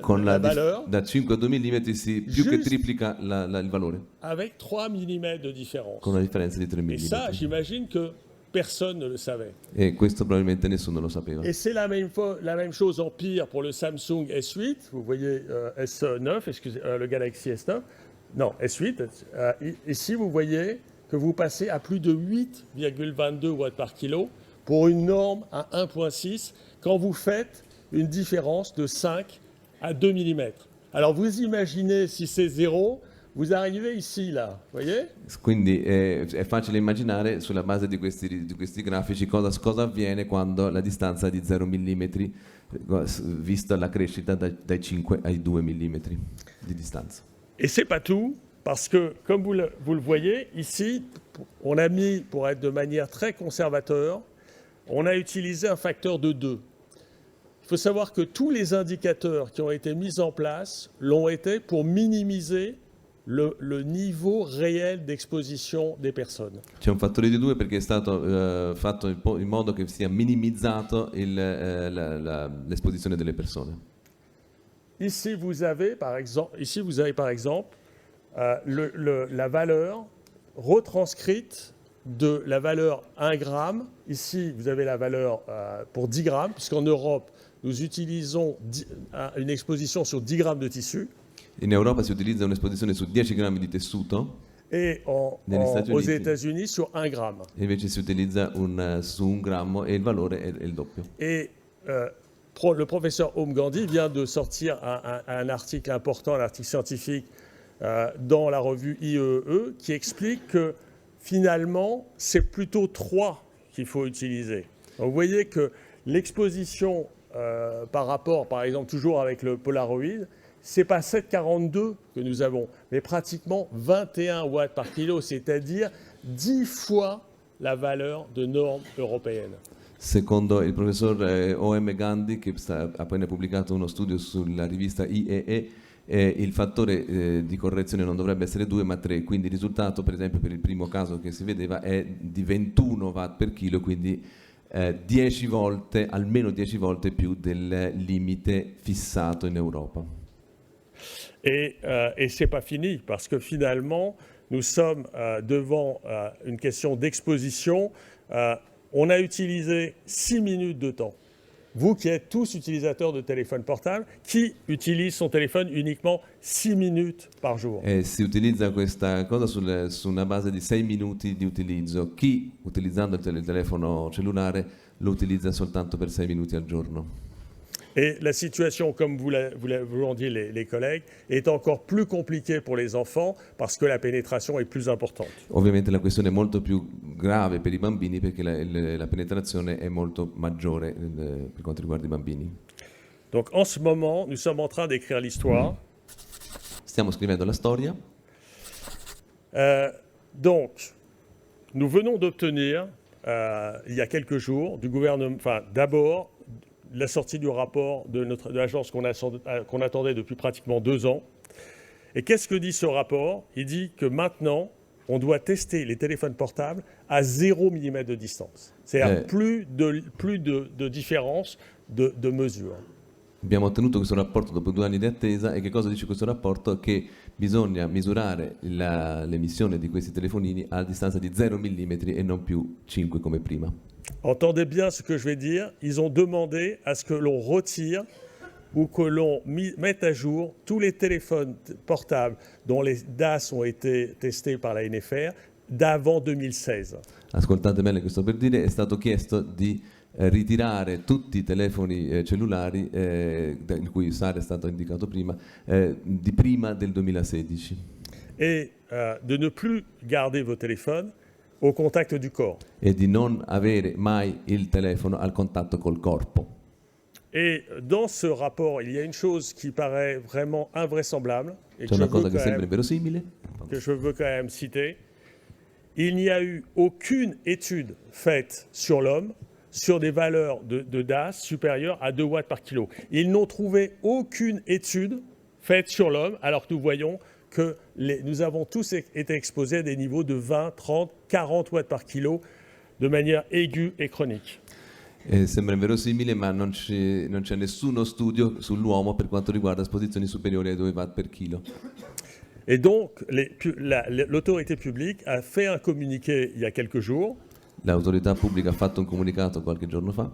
C: Con
B: valeur,
C: da 5 a 2 mm più che
B: Giusto.
C: triplica il valore,
B: avec 3 mm de différence.
C: con una differenza di 3
B: Et ça,
C: mm.
B: j'imagine que personne ne le savait.
C: E questo probabilmente nessuno lo sapeva.
B: Et c'est la même chose en pire pour le Samsung S8. Vous voyez S9, excusez, le Galaxy S9. Non, S8. Ici, vous voyez que vous passez à plus de 8,22 watts par kilo pour une norme à 1,6 quand vous faites une différence de 5 à 2 mm. Alors vous imaginez si c'est 0, vous arrivez ici, là, voyez?
C: Quindi è facile immaginare sulla base di questi grafici cosa avviene quando la distanza è di 0 mm, vista la crescita dai 5 ai 2 mm di distanza.
B: Et c'est pas tout, parce que, comme vous le voyez, ici, on a mis, pour être de manière très conservateur, on a utilisé un facteur de 2. Il faut savoir que tous les indicateurs qui ont été mis en place l'ont été pour minimiser le niveau réel d'exposition des personnes.
C: C'è un fattore di 2 perché è stato fatto in modo che sia minimizzato l'esposizione delle persone.
B: Ici, vous avez par exemple la valeur retranscrite de la valeur 1 gramme. Ici, vous avez la valeur pour 10 grammes, puisqu'en Europe, nous utilisons une exposition sur 10 grammes de tissu.
C: In Europa si utilizza un'esposizione su 10 grammi di tessuto
B: Et
C: Stati
B: aux
C: Uniti.
B: États-Unis sur 1 gramme.
C: e invece si utilizza su 1 grammo e il valore è il doppio.
B: Et le professeur Om Gandhi vient de sortir un article important, un article scientifique dans la revue IEE qui explique que finalement, c'est plutôt 3 qu'il faut utiliser. Donc, vous voyez que l'exposition par rapport, par exemple, toujours avec le Polaroid, c'est pas 7,42 que nous avons, mais pratiquement 21 watts par kilo, c'est-à-dire 10 fois la valeur de norme européenne.
C: Secondo il professor O.M. Gandhi, che ha appena pubblicato uno studio sulla rivista IEE, il fattore di correzione non dovrebbe essere 2 ma 3, quindi il risultato per esempio per il primo caso che si vedeva è di 21 watt per chilo, quindi 10 volte, almeno 10 volte più del limite fissato in Europa.
B: Et ce n'est pas fini, parce que finalement, nous sommes devant une question d'exposition. On a utilisé 6 minutes de temps. Vous qui êtes tous utilisateurs de téléphone portable, qui utilise son téléphone uniquement 6 minutes par jour?
C: Si utilizza questa cosa su una base di 6 minuti di utilizzo. Chi, utilizzando il telefono cellulare, lo utilizza soltanto per 6 minuti al giorno.
B: Et la situation, comme vous l'ont dit les collègues, est encore plus compliquée pour les enfants parce que la pénétration est plus importante.
C: Ovviamente la questione è molto più grave per i bambini perché la penetrazione è molto maggiore per quanto riguarda i bambini.
B: Donc en ce moment, nous sommes en train d'écrire l'histoire.
C: Stiamo scrivendo la storia.
B: Donc, nous venons d'obtenir, il y a quelques jours, du gouvernement, enfin d'abord, la sortie du rapport de l'agence qu'on attendait depuis pratiquement 2 ans. Et qu'est-ce que dit ce rapport? Il dit que maintenant, on doit tester les téléphones portables à 0 mm de distance. C'est-à-dire plus de différence de mesure.
C: Abbiamo ottenuto questo rapporto dopo 2 anni di attesa e che cosa dice questo rapporto? Che bisogna misurare l'emissione di questi telefonini a distanza di 0 mm e non più 5 come prima.
B: Entendez bien ce que je vais dire. Ils ont demandé à ce que l'on retire ou que l'on mette à jour tous les téléphones portables dont les DAS ont été testés par la NFR d'avant 2016.
C: Ascoltate bene, questo per dire, è stato chiesto di ritirare tutti i telefoni cellulari in cui SAR è stato indicato prima, di prima del 2016.
B: Et de ne plus garder vos téléphones au contact du corps.
C: E di non avere mai il telefono al contatto col corpo.
B: Et dans ce rapport, il y a une chose qui paraît vraiment invraisemblable et
C: C'è una cosa che sembra inverosimile.
B: que je veux quand même citer. Il n'y a eu aucune étude faite sur l'homme sur des valeurs de DAS supérieures à 2 watts par kilo. Ils n'ont trouvé aucune étude faite sur l'homme, alors que nous voyons que nous avons tous été exposés à des niveaux de 20, 30, 40 watts par kilo de manière aiguë et chronique.
C: Sembra inverosimile, ma non c'è nessuno studio sull'uomo per quanto riguarda esposizioni superiori ai 2 watt per chilo.
B: Et donc, l'autorité publique a fait un communiqué il y a quelques jours
C: L'autorità pubblica ha fatto un comunicato qualche giorno fa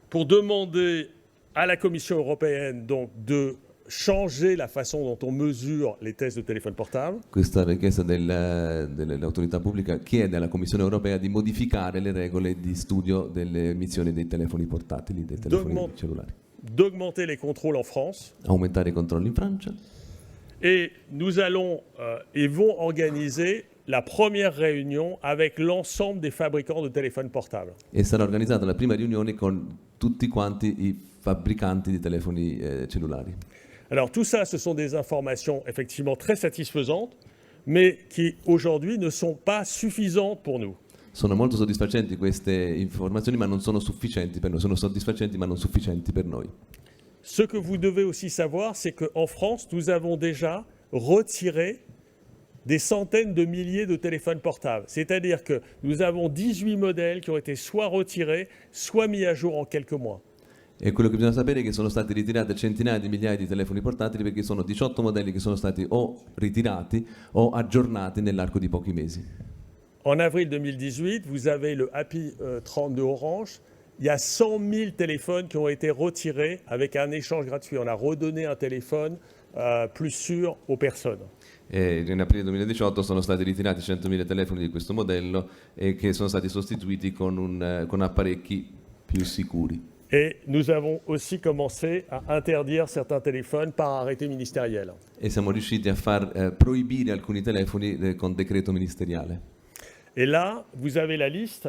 B: pour demander à la Commission européenne donc, de changer la façon dont on mesure les tests de téléphone portable.
C: Questa richiesta dell'autorità pubblica chiede alla Commissione europea di modificare le regole di studio delle emissioni dei telefoni portatili, dei telefoni cellulari,
B: D'augmenter les contrôles en France.
C: aumentare i controlli in Francia.
B: Et nous allons et vont organiser la première réunion avec l'ensemble des fabricants de téléphones portables.
C: E sarà organizzata la prima riunione con tutti quanti i fabbricanti di telefoni cellulari.
B: Alors tout ça, ce sont des informations effectivement très satisfaisantes, mais qui aujourd'hui ne sont pas suffisantes pour nous.
C: Sono molto soddisfacenti queste informazioni, ma non sono sufficienti per noi. Sono soddisfacenti, ma non sufficienti per noi.
B: Ce que vous devez aussi savoir, c'est qu'en France, nous avons déjà retiré des centaines de milliers de téléphones portables. C'est-à-dire que nous avons 18 modèles qui ont été soit retirés, soit mis à jour en quelques mois.
C: E quello che bisogna sapere è che sono stati ritirati centinaia di migliaia di telefoni portatili, perché sono 18 modelli che sono stati o ritirati o aggiornati nell'arco di pochi mesi.
B: En avril 2018, vous avez le Happy 30 de Orange. Il y a 100 000 téléphones qui ont été retirés avec un échange gratuit. On a redonné un téléphone plus sûr aux personnes.
C: E in aprile 2018 sono stati ritirati 100.000 telefoni di questo modello e che sono stati sostituiti con apparecchi più sicuri.
B: Et nous avons aussi commencé à interdire certains téléphones par arrêté ministériel.
C: E siamo riusciti a far proibire alcuni telefoni con decreto ministeriale.
B: Et là, vous avez la liste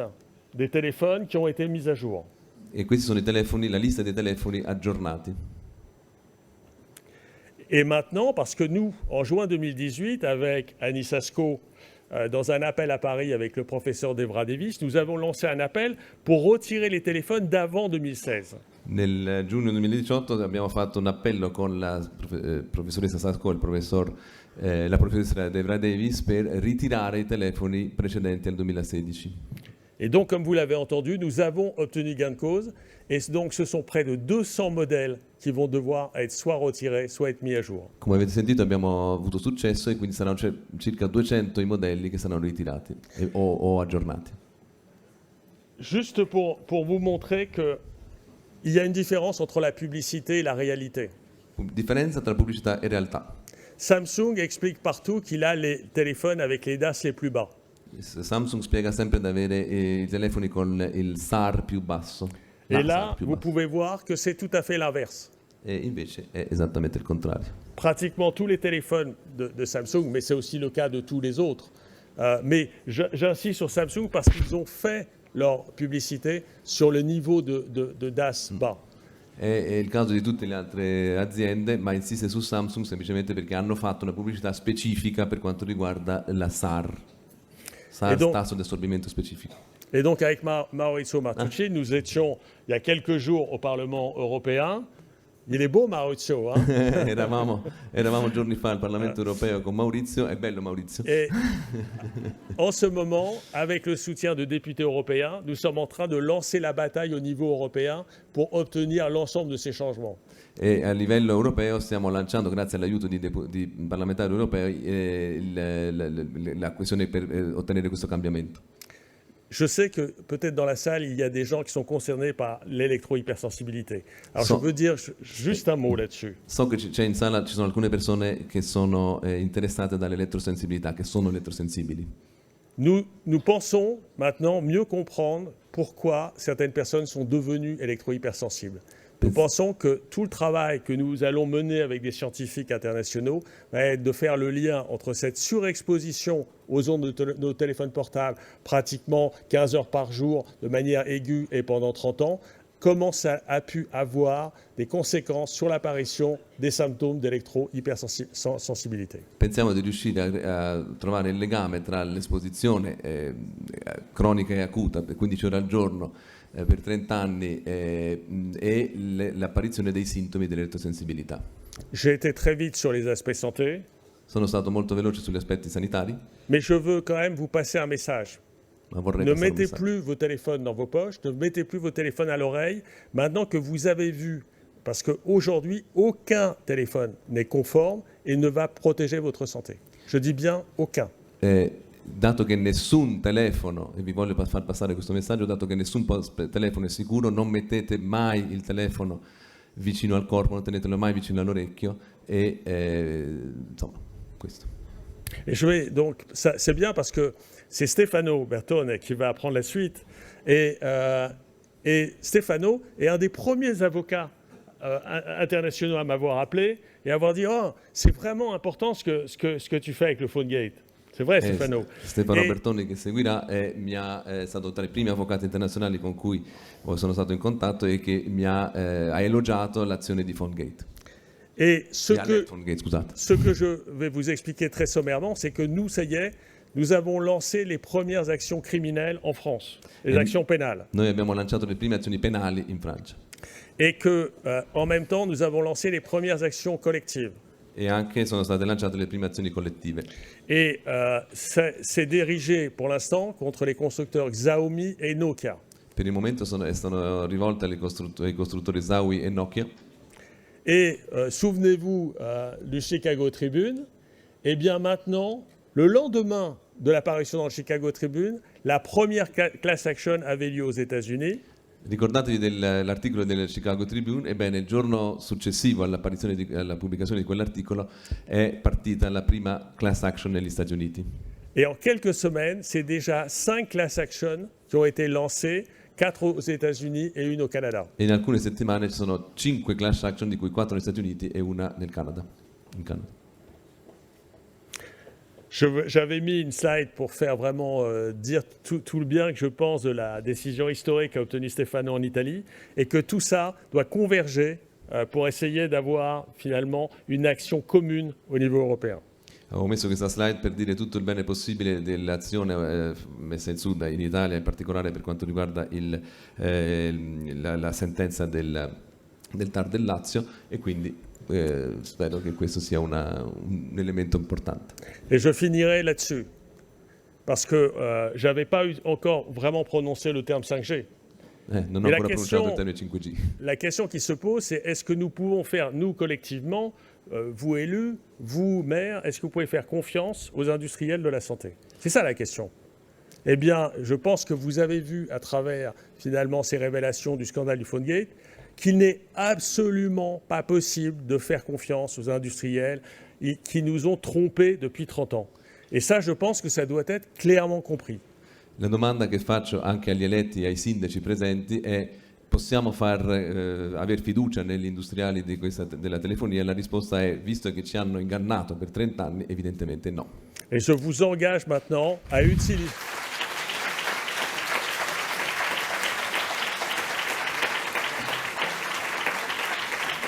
B: des téléphones qui ont été mis à jour.
C: E questi sono i telefoni, la lista dei telefoni aggiornati.
B: Et maintenant, parce que nous, en juin 2018, avec Annie Sasco, dans un appel à Paris avec le professeur Devra Davis, nous avons lancé un appel pour retirer les téléphones d'avant 2016.
C: Nel giugno 2018 abbiamo fatto un appello con la professoressa Sasco e la professoressa Devra Davis per ritirare i telefoni precedenti al 2016.
B: Et donc, comme vous l'avez entendu, nous avons obtenu gain de cause. Et donc, ce sont près de 200 modèles qui vont devoir être soit retirés, soit être mis à jour.
C: Come avete sentito abbiamo avuto successo e quindi saranno circa 200 i modelli che saranno ritirati o aggiornati.
B: Juste pour vous montrer qu'il y a une différence entre la publicité et la réalité.
C: Differenza tra pubblicità e realtà.
B: Samsung explique partout qu'il a les téléphones avec les DAS les plus bas.
C: Samsung spiega sempre di avere i telefoni con il SAR più basso.
B: Et là, vous pouvez voir que c'est tout à fait l'inverse.
C: E invece è esattamente il contrario.
B: Pratiquement tous les téléphones de Samsung, mais c'est aussi le cas de tous les autres. Mais j'insiste sur Samsung parce qu'ils ont fait leur publicité sur le niveau de DAS bas.
C: È il caso di tutte le altre aziende, ma insiste su Samsung semplicemente perché hanno fatto una pubblicità specifica per quanto riguarda la SAR, tasso di assorbimento specifico.
B: Et donc avec Maurizio Martucci, nous étions il y a quelques jours au Parlement européen. Il est beau Maurizio, hein?
C: eravamo giorni fa al Parlamento europeo con Maurizio, è bello Maurizio.
B: Et en ce moment, avec le soutien de députés européens, nous sommes en train de lancer la bataille au niveau européen pour obtenir l'ensemble de ces changements.
C: E a livello europeo stiamo lanciando, grazie all'aiuto di parlamentari europei, la questione per ottenere questo cambiamento.
B: Je sais que peut-être dans la salle, il y a des gens qui sont concernés par l'électrohypersensibilité. Alors je veux dire juste un mot là-dessus.
C: So che c'è in sala, ci sono alcune persone che sono interessate dall'elettrosensibilità, che sono elettrosensibili.
B: Nous pensons maintenant mieux comprendre pourquoi certaines personnes sont devenues électrohypersensibles. Nous pensons que tout le travail que nous allons mener avec des scientifiques internationaux va être de faire le lien entre cette surexposition aux ondes de nos téléphones portables, pratiquement 15 heures par jour, de manière aiguë et pendant 30 ans, comment ça a pu avoir des conséquences sur l'apparition des symptômes d'électro-hypersensibilité.
C: Pensiamo di riuscire a trovare il legame tra l'esposizione cronica e acuta per 15 ore al giorno per 30 anni e l'apparizione dei sintomi dell'elettrosensibilità.
B: J'ai été très vite sur les aspects santé.
C: Sono stato molto veloce sugli aspetti sanitari.
B: Mais je veux quand même vous passer un message.
C: Ma vorrei
B: ne
C: passare un
B: mettez
C: messaggio.
B: plus vos téléphones dans vos poches, ne mettez plus vos téléphones à l'oreille, maintenant que vous avez vu, parce qu'aujourd'hui, aucun téléphone n'est conforme et ne va protéger votre santé. Je dis bien aucun.
C: Dato che nessun telefono, e vi voglio far passare questo messaggio, dato che nessun telefono è sicuro, non mettete mai il telefono vicino al corpo, non tenetelo mai vicino all'orecchio e insomma, questo.
B: Et je vais donc, c'est bien parce que c'est Stefano Bertone qui va prendre la suite. Et Stefano est un des premiers avocats internationaux à m'avoir appelé et avoir dit « Oh, c'est vraiment important ce que tu fais avec le PhoneGate ». C'est vrai, Stefano.
C: Stefano Bertoni che seguirà è stato tra i primi avvocati internazionali con cui sono stato in contatto e che ha elogiato l'azione di PhoneGate.
B: Et ce que je vais vous expliquer très sommairement, c'est que nous, ça y est, nous avons lancé les premières actions criminelles en France, les actions pénales.
C: Noi abbiamo lanciato le prime azioni penali in Francia.
B: Et que, en même temps, nous avons lancé les premières actions collectives.
C: E anche sono state lanciate le prime azioni collettive.
B: Et c'est dirigé pour l'instant contre les constructeurs Xiaomi et Nokia.
C: Per il momento sono rivolte ai costruttori Xiaomi e Nokia.
B: Et souvenez-vous du Chicago Tribune, eh bien maintenant, le lendemain de l'apparition dans le Chicago Tribune, la première class action avait lieu aux États-Unis.
C: Ricordatevi dell'articolo del Chicago Tribune, ebbene il giorno successivo alla pubblicazione di quell'articolo è partita la prima class action negli Stati Uniti.
B: Et en quelques semaines, c'est déjà 5 class actions qui ont été lancées, 4 aux États-Unis et une au Canada.
C: E in alcune settimane ci sono 5 class action, di cui 4 negli Stati Uniti e una in Canada.
B: J'avais mis une slide pour faire vraiment dire tout le bien que je pense de la décision historique qu'a obtenue Stefano en Italie et que tout ça doit converger pour essayer d'avoir finalement une action commune au niveau européen.
C: Avevo messo questa slide per dire tutto il bene possibile dell'azione messa in su in Italia, in particolare per quanto riguarda la sentenza del TAR del Lazio, e quindi spero che questo sia un elemento importante.
B: Et je finirai là-dessus, parce que j'avais pas encore vraiment prononcé le terme 5G.
C: Non ho ancora pronunciato il termine 5G.
B: La question qui se pose, c'est est-ce que nous pouvons faire, nous collectivement, vous élus, vous maires, est-ce que vous pouvez faire confiance aux industriels de la santé? C'est ça la question. Eh bien, je pense que vous avez vu à travers finalement ces révélations du scandale du PhoneGate qu'il n'est absolument pas possible de faire confiance aux industriels qui nous ont trompés depuis 30 ans. Et ça, je pense que ça doit être clairement compris.
C: La domanda che faccio anche agli eletti e ai sindaci presenti è: possiamo aver fiducia negli industriali della telefonia? La risposta è: visto che ci hanno ingannato per 30 anni, evidentemente no.
B: Et je vous engage maintenant à utiliser...